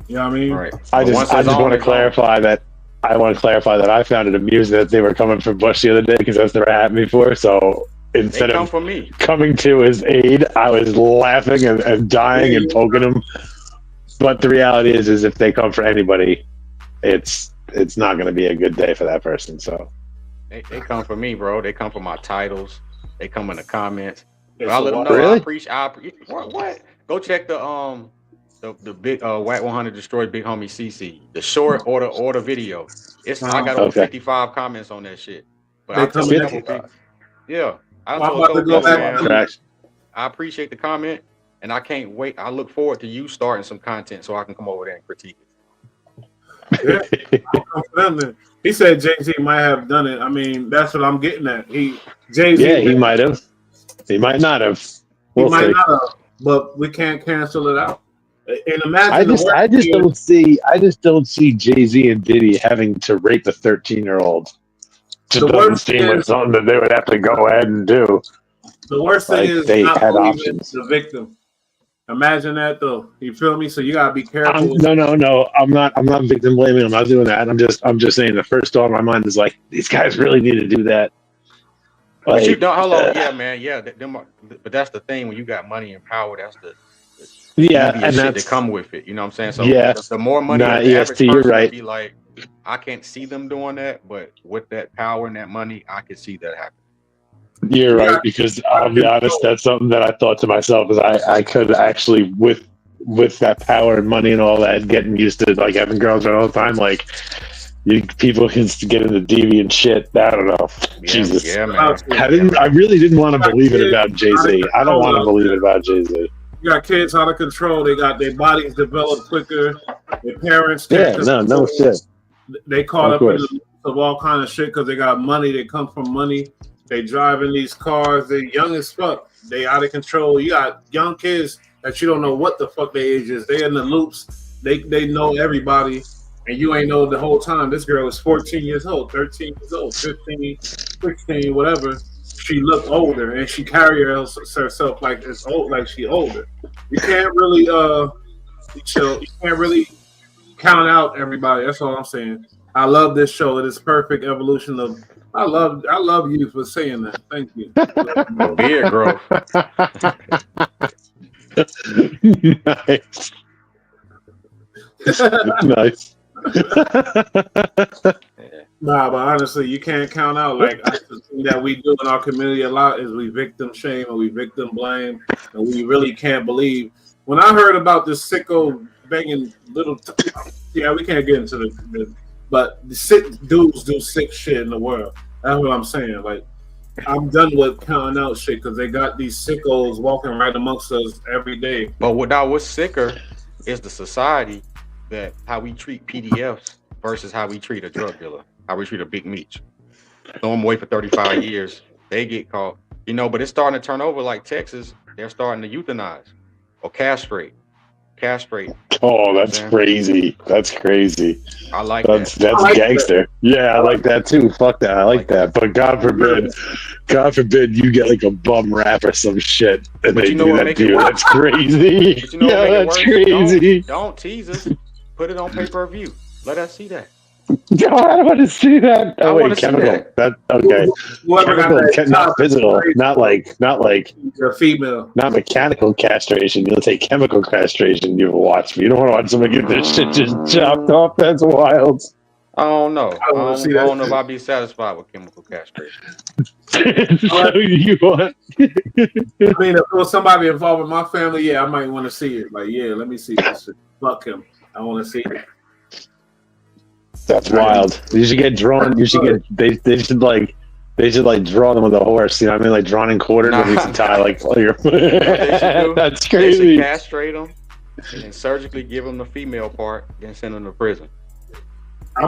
You know what I mean? Right. I just want to clarify that. I want to clarify that I found it amusing that they were coming for Bush the other day because that's never happened before. So instead of coming to his aid, I was laughing and dying and poking him. But the reality is if they come for anybody, it's not going to be a good day for that person. So they come for me, bro. They come for my titles. They come in the comments. But I let them know what? Go check the big Whack 100 destroyed Big Homie CC. The short order video. I got over 55 comments on that shit. But I told a couple people. Yeah, I told a couple people, man. I appreciate the comment. And I can't wait. I look forward to you starting some content so I can come over there and critique it. Yeah. He said Jay-Z might have done it. I mean, that's what I'm getting at. Jay-Z. Yeah, he might have. He might not have. He might not have. But we can't cancel it out. And imagine I just don't see Jay-Z and Diddy having to rape a 13-year-old. Just doesn't seem like something that they would have to go ahead and do. The worst thing is they not had believing options. the victim. Imagine that though. You feel me? So you gotta be careful. No. I'm not victim blaming. I'm not doing that. I'm just saying the first thought in my mind is like these guys really need to do that. But you don't. Hold on. Yeah, man. Yeah. But that's the thing when you got money and power. That's the and shit that come with it. You know what I'm saying? So yeah, the more money, the average person would be like, I can't see them doing that, but with that power and that money, I could see that happen. You're right, because I'll be honest, that's something that I thought to myself is I could actually with that power and money and all that, getting used to like having girls all the time, like people can get into deviant shit. I don't know. Jesus. Yeah, man. I really didn't want to believe it about Jay-Z. I don't want to believe it about Jay-Z. You got kids out of control. They got their bodies developed quicker. Their parents can't no shit. They caught up in the loop of all kind of shit because they got money. They come from money. They drive in these cars. They're young as fuck. They out of control. You got young kids that you don't know what the fuck their age is. They in the loops. They know everybody, and you ain't know the whole time. This girl is 14 years old, 13 years old, 15, 16, whatever. She looked older, and she carry herself like it's old, like she older. You can't really you can't really count out everybody. That's all I'm saying. I love this show. It is perfect evolution of. I love you for saying that. Thank you. Beard growth. Nice. Nah, but honestly, you can't count out like the thing that we do in our community a lot is we victim shame and we victim blame, and we really can't believe. When I heard about this sicko banging little, yeah, we can't get into the, but the sick dudes do sick shit in the world. That's what I'm saying. Like, I'm done with counting out shit because they got these sickos walking right amongst us every day. But what's sicker is the society that how we treat PDFs versus how we treat a drug dealer, how we treat a big meat. Throw them away for 35 years. They get caught. But it's starting to turn over like Texas. They're starting to euthanize or castrate. Oh, that's crazy. That's crazy. I like that's that. That's gangster. That. Yeah, I like that too. Fuck that. I like that. But God forbid you get like a bum rap or some shit and they do that to you. That's crazy. Yeah, that's crazy. Don't tease us. Put it on pay-per-view. Let us see that. No, I don't want to see that. Oh, wait, chemical. That okay. Chemical, not physical. Not like a female. Not mechanical castration. You'll take chemical castration. You've watched. You don't want to watch someone get their shit just chopped off. That's wild. I don't know. I don't know if I'd be satisfied with chemical castration. So you want? I mean, if there was somebody involved with my family, yeah, I might want to see it. Like, yeah, let me see this shit. Fuck him. I want to see it. That's wild. You should get drawn. You should get. They should draw them with a horse. You know what I mean? Like drawn and quartered with these tie like player. That's crazy. They should castrate them and then surgically give them the female part, then send them to prison. I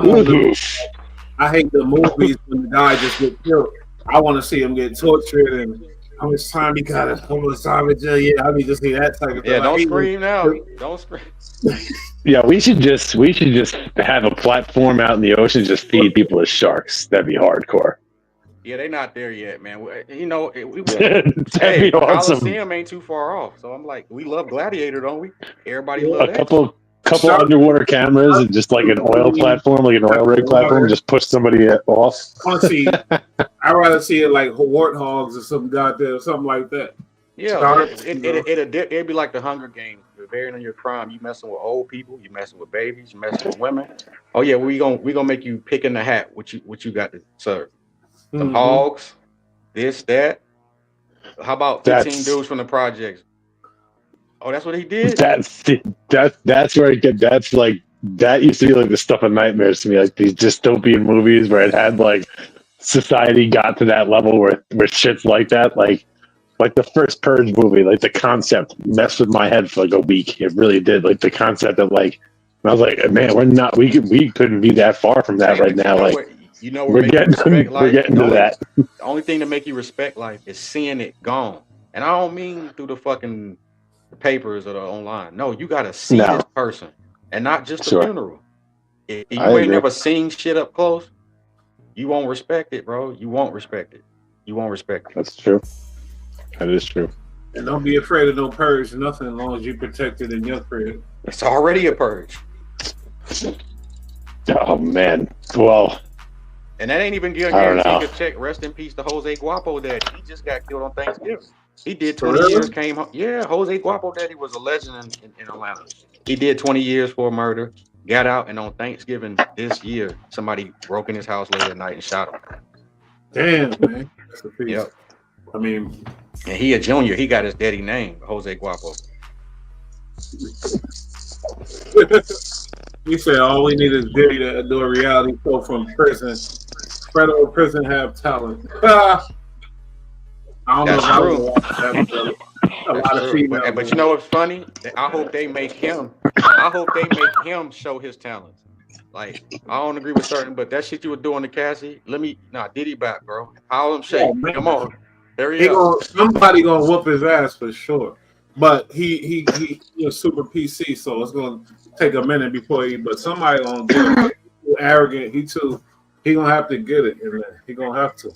hate the movies when the guy just get killed. I want to see him get tortured and how much time he got it. How much time in jail? Yeah, I need to see that type of thing. Yeah, don't scream now. Don't scream. Yeah, we should just have a platform out in the ocean, just feed people as sharks. That'd be hardcore. Yeah, they're not there yet, man. We That'd be awesome. Coliseum ain't too far off, so I'm like, we love Gladiator, don't we? Everybody loves a couple underwater cameras and just like an oil platform, like an oil rig platform, just push somebody off. Honestly, I'd rather see it like warthogs or some goddamn something like that. Yeah, it'd be like the Hunger Games. You're burying in your crime. You messing with old people. You messing with babies. You messing with women. Oh yeah, we gonna make you pick in the hat what you got to serve. Some hogs, this, that. How about 15 dudes from the projects? Oh, that's what he did. That's where it gets. That's like that used to be like the stuff of nightmares to me. Like these dystopian movies where it had like society got to that level where shit's like that. Like the first Purge movie, like the concept messed with my head for like a week. It really did. Like the concept of like, I was like, man, we couldn't be that far from that right now. Like, we're getting to that. The only thing to make you respect life is seeing it gone. And I don't mean through the fucking papers or the online. No, you got to see this person and not just the funeral. If you ain't never seen shit up close, you won't respect it, bro. You won't respect it. That's true. That is true. And don't be afraid of no purge, nothing, as long as you protected in your crib. It's already a purge. Oh man. Well. And that ain't even guaranteed to check. Rest in peace to Jose Guapo Daddy. He just got killed on Thanksgiving. He did 20 years, came home. Yeah, Jose Guapo Daddy was a legend in Atlanta. He did 20 years for a murder, got out, and on Thanksgiving this year, somebody broke in his house late at night and shot him. Damn, man. That's a piece. Yep. I mean, and he a junior. He got his daddy name, Jose Guapo. You said all we need is Diddy to do a reality show from prison. Federal prison have talent. I don't know if That's I true. would watch that, but a lot of True. females. But you know what's funny? I hope they make him. I hope they make him show his talents. Like I don't agree with certain, but that shit you were doing to Cassie. Diddy back, bro. Howl him shake. Yeah, Come on, hurry He up. somebody gonna whoop his ass for sure. But he is super PC, so it's gonna take a minute before he. But somebody gonna get it. Too arrogant. He gonna have to get it, and he gonna have to.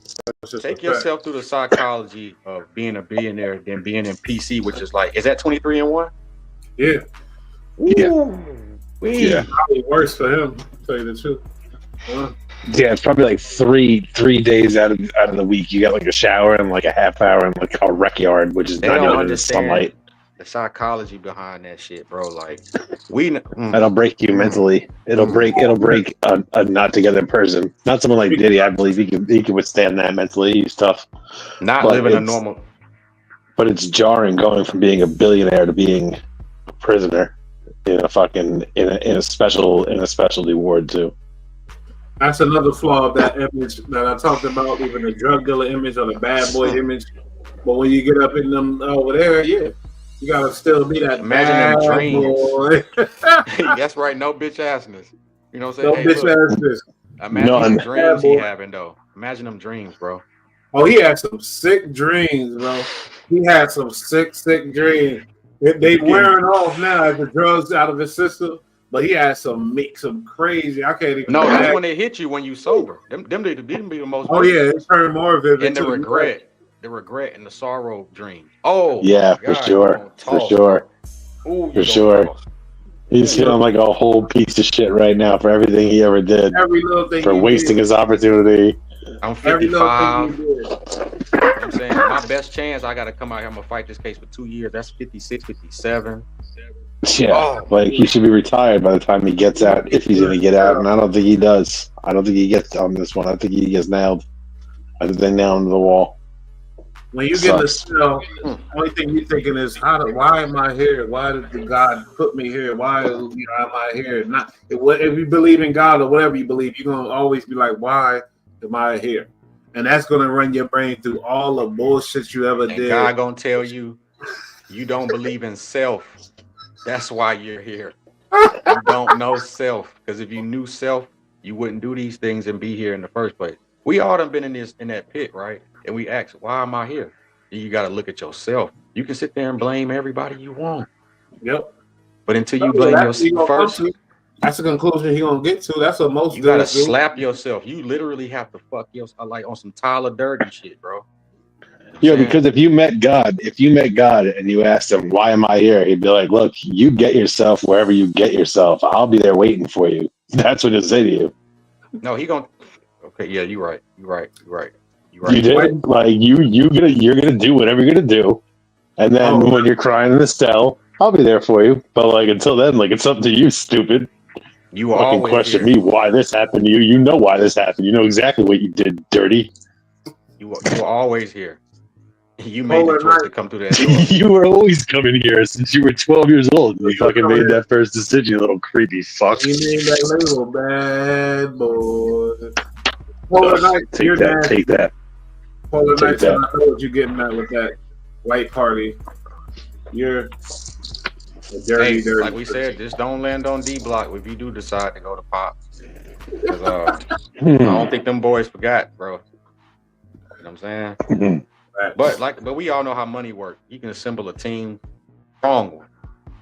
Take yourself through the psychology of being a billionaire than being in PC, which is like, is that 23-1? Yeah. Yeah. Probably worse for him. To tell you the truth. Yeah, it's probably like three days out of the week. You got like a shower and like a half hour in like a rec yard, which is They not don't even in the understand sunlight. the psychology behind that shit, bro. Like That'll break you mentally. It'll break a not together person. Not someone like Diddy. I believe he can withstand that mentally. He's tough. Not living a normal. But it's jarring going from being a billionaire to being a prisoner in a specialty ward too. That's another flaw of that image that I talked about, even the drug dealer image or the bad boy image. But when you get up in them over there, yeah, you gotta still be that Imagine them dreams. boy. That's right, no bitch assness. You know what I'm No saying? bitch assness. Imagine the dreams he having though. Imagine them dreams, bro. Oh, he had some sick dreams, bro. He had some sick dreams. They wearing off now as the drugs out of his system. But he had some crazy. I can't even. No, that's when they hit you when you sober. Them be the most. Oh yeah, it turned more vivid. And the regret and the sorrow dream. Oh yeah, for sure. Ooh, for sure. He's feeling like a whole piece of shit right now for everything he ever did. Every little thing for wasting his opportunity. I'm 55. I'm saying my best chance. I got to come out here. I'm gonna fight this case for 2 years. That's 56, 57. Yeah, like he should be retired by the time he gets out, if he's going to get out, and I don't think he does. I don't think he gets on this one. I think he gets nailed. I think they nail him to the wall. When you get in the cell, only thing you're thinking is, why am I here? Why did God put me here? Why am I here? Not if you believe in God or whatever you believe, you're gonna always be like, why am I here? And that's gonna run your brain through all the bullshit you ever did. God gonna tell you, you don't believe in self. That's why you're here. You don't know self. Because if you knew self, you wouldn't do these things and be here in the first place. We all done been in that pit, right? And we ask, why am I here? You got to look at yourself. You can sit there and blame everybody you want. Yep. But until you blame yourself first, that's the conclusion he's gonna get to. That's what most you gotta slap yourself. You literally have to fuck yourself like on some Tyler Durden shit, bro. Yeah, because if you met God and you asked him, why am I here? He'd be like, look, you get yourself wherever you get yourself. I'll be there waiting for you. That's what he'll say to you. No, he gonna. Okay, yeah, you're right. You're right. You did? Like you're gonna do whatever you're gonna do, and then when you're crying in the cell, I'll be there for you. But like until then, like it's up to you, stupid. You fucking always question here. me why this happened to you. You know why this happened. You know exactly what you did, dirty. You were always here. You made the choice to come through that door. You were always coming here since you were 12 years old. You fucking made that first decision, you little creepy fuck. You named that label, bad boy. Polar Night, Take that. Polar Take Night, that. I know what you're getting at with that white party. You're a dirty. Like we said, just don't land on D Block if you do decide to go to Pop. 'Cause, I don't think them boys forgot, bro. You know what I'm saying? But we all know how money works. He can assemble a team, strong one,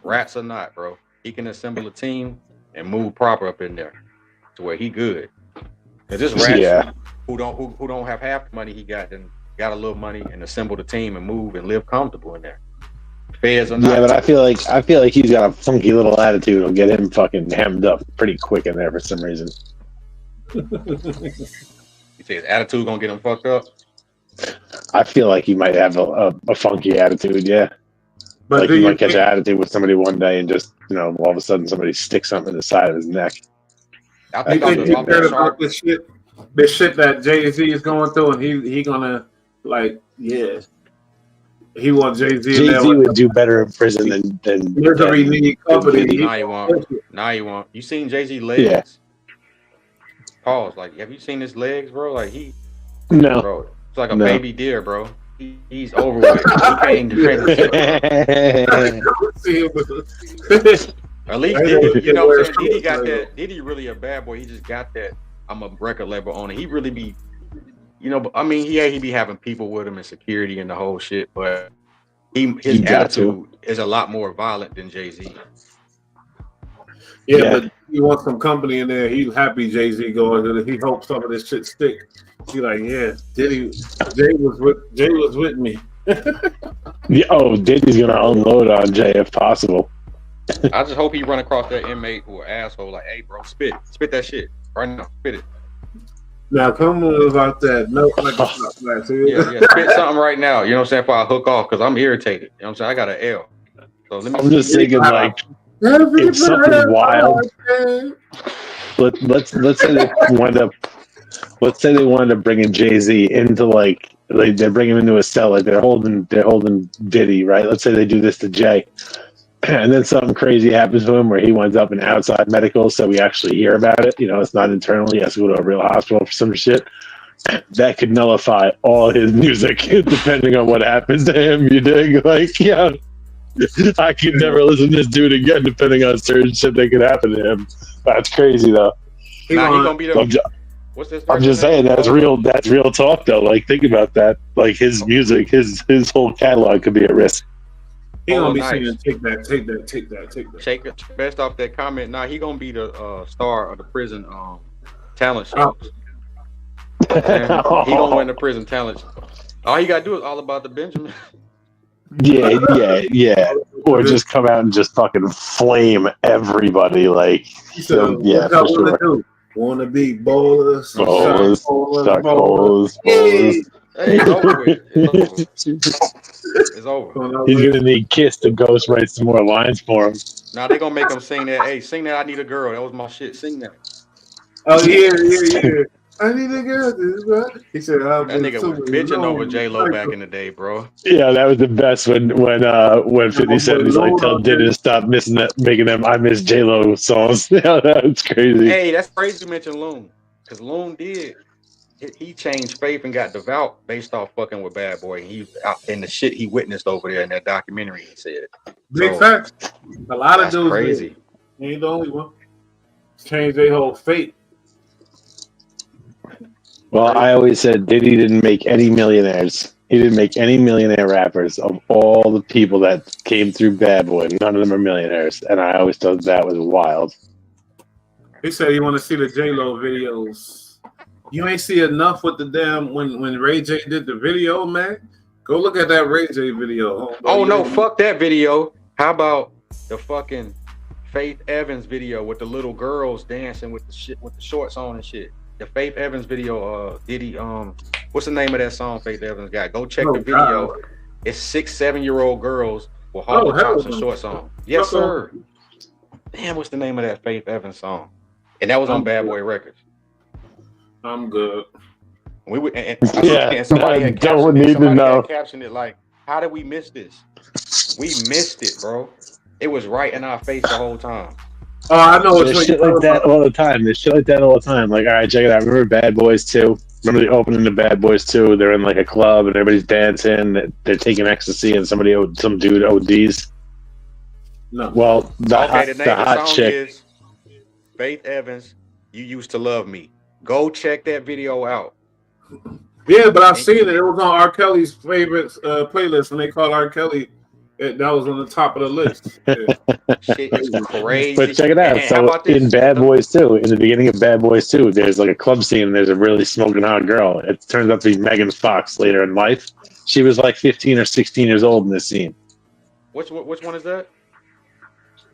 rats or not, bro. He can assemble a team and move proper up in there to where he good. Cause this rats who don't have half the money he got, then got a little money and assemble the team and move and live comfortable in there. Feds or not. Yeah, but I feel like he's got a funky little attitude. It'll get him fucking hemmed up pretty quick in there for some reason. You say his attitude gonna get him fucked up? I feel like he might have a funky attitude, yeah. But like he might catch an attitude with somebody one day and just, all of a sudden somebody sticks something in the side of his neck. I think you cared about this shit that Jay-Z is going through, and he gonna He wants Jay-Z. Jay-Z would do better in prison than Misery Need Company. Now you want. Now you want. You seen Jay-Z legs? Yeah. Pause. Like, have you seen his legs, bro? Like No. Bro, it's like a baby deer, bro. He's over with. He can't even defend himself. At least Diddy, you know what I'm saying? Diddy got that. Diddy really a bad boy. He just got that. I'm a record label owner. He really be, you know. I mean, he be having people with him and security and the whole shit. But his attitude is a lot more violent than Jay-Z. Yeah, but he wants some company in there. He's happy Jay-Z going. He hopes some of this shit stick. He like, yeah, Jay was with me. Yeah, Diddy's gonna unload on Jay if possible. I just hope he run across that inmate who an asshole. Like, hey, bro, spit that shit right now, spit it. Now come on about that. No, yeah, spit something right now. You know what I'm saying? Before I hook off, because I'm irritated. You know what I'm saying? I got an L. So let me. I'm just thinking like, it's something wild. Let's say they wind up. Let's say they wanted to bring in Jay-Z into like they bring him into a cell, like they're holding Diddy, right? Let's say they do this to Jay, and then something crazy happens to him where he winds up in outside medical, so we actually hear about it. You know, it's not internal. He has to go to a real hospital for some shit. That could nullify all his music, depending on what happens to him. You dig? Like, yeah, I could never listen to this dude again, depending on certain shit that could happen to him. That's crazy, though. Nah, he gonna be the. I'm just saying that's real talk though. Like, think about that. Like, his music, his whole catalog could be at risk. He gonna be saying take that. Shake it best off that comment. Nah, he gonna be the star of the prison talent show. He gonna win the prison talent show. All he gotta do is all about the Benjamin. Yeah. Or just come out and just fucking flame everybody. Like, So, yeah, for sure. Wanna be bowlers, bowlers. Hey, it's over with. It's over. He's gonna need Kiss to ghost write some more lines for him. Now they gonna make him sing that. Hey, sing that. I need a girl. That was my shit. Sing that. Oh yeah. I need a girl. He said, that nigga was bitching over J-Lo back in the day, bro. Yeah, that was the best when 50 Cent was like, tell Diddy to stop making them I Miss J-Lo songs. Yeah, that was crazy. Hey, that's crazy you mentioned Loon. Because Loon he changed faith and got devout based off fucking with Bad Boy. He out in the shit he witnessed over there in that documentary, he said. Big facts. A lot of dudes. Crazy. He ain't the only one. Changed their whole fate. Well, I always said Diddy didn't make any millionaires. He didn't make any millionaire rappers. Of all the people that came through Bad Boy, none of them are millionaires. And I always thought that was wild. He said you want to see the J-Lo videos. You ain't see enough with the damn when Ray J did the video, man. Go look at that Ray J video. Oh no, fuck that video. How about the fucking Faith Evans video with the little girls dancing with the shit with the shorts on and shit? The Faith Evans video, Diddy, what's the name of that song Faith Evans got? Go check the video. God. It's 6-7-year-old girls with Harley tops and shorts on. Yes, sir. Damn, what's the name of that Faith Evans song? And that was on Bad Boy Records. I'm good. We would, and somebody had captioned it like, how did we miss this? We missed it, bro. It was right in our face the whole time. Oh, I know. There's shit like that all the time. There's shit like that all the time. Like, all right, check it out. Remember Bad Boys 2? Remember the opening of Bad Boys 2? They're in like a club and everybody's dancing. They're taking ecstasy and some dude ODs. No. Well, the hot song chick is Faith Evans, You Used to Love Me. Go check that video out. Yeah, but I've seen it. It was on R. Kelly's favorite playlist, and they called R. Kelly. That was on the top of the list. Yeah. Shit is crazy. But check it out. So in Bad Boys 2, in the beginning of Bad Boys 2, there's like a club scene and there's a really smoking hot girl. It turns out to be Megan Fox later in life. She was like 15 or 16 years old in this scene. Which one is that?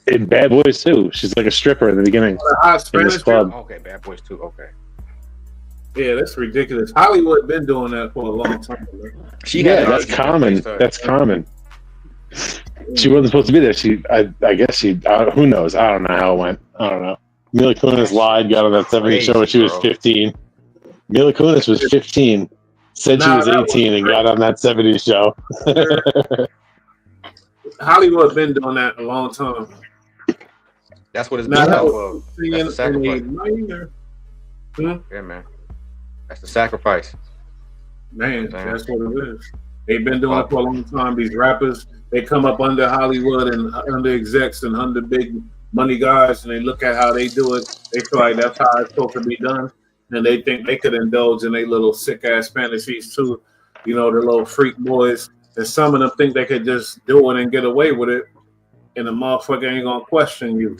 In Bad Boys 2. She's like a stripper in the beginning. In this club. Okay, Bad Boys 2. Okay. Yeah, that's ridiculous. Hollywood been doing that for a long time. That's common. That's common. She wasn't supposed to be there. I guess who knows? I don't know how it went. I don't know. Mila Kunis lied, got on that 70 show when she was 15. Mila Kunis was 15, Since she was 18 and got on that 70s show. Hollywood been doing that a long time. That's what it's Now, based that off was of. That's the sacrifice. minor. Yeah, man. That's the sacrifice. Man, that's what it is. They've been doing it for a long time. These rappers, they come up under Hollywood and under execs and under big money guys, and they look at how they do it. They feel like that's how it's supposed to be done, and they think they could indulge in their little sick ass fantasies too. You know, the little freak boys. And some of them think they could just do it and get away with it, and the motherfucker ain't gonna question you.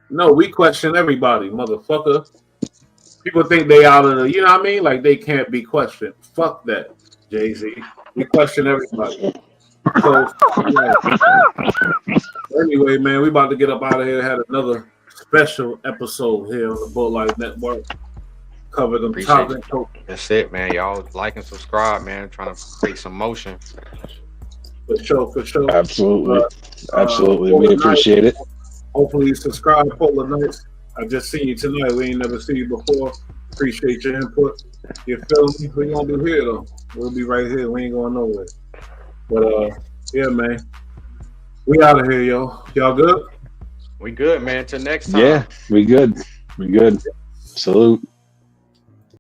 No, we question everybody, motherfucker. People think they out of the, you know what I mean? Like they can't be questioned. Fuck that, Jay-Z. We question everybody. So yeah. Anyway, man, we about to get up out of here. Had another special episode here on the Bull Life Network. Cover them topics. That's it, man. Y'all like and subscribe, man. Trying to create some motion. For sure. Absolutely. Absolutely. We appreciate it. Hopefully you subscribe, Polar Nights. I just seen you tonight. We ain't never seen you before. Appreciate your input. You feel me? We gonna be here though. We'll be right here. We ain't going nowhere. But yeah, man. We out of here, yo. Y'all good? We good, man. Till next time. Yeah, we good. We good. Salute.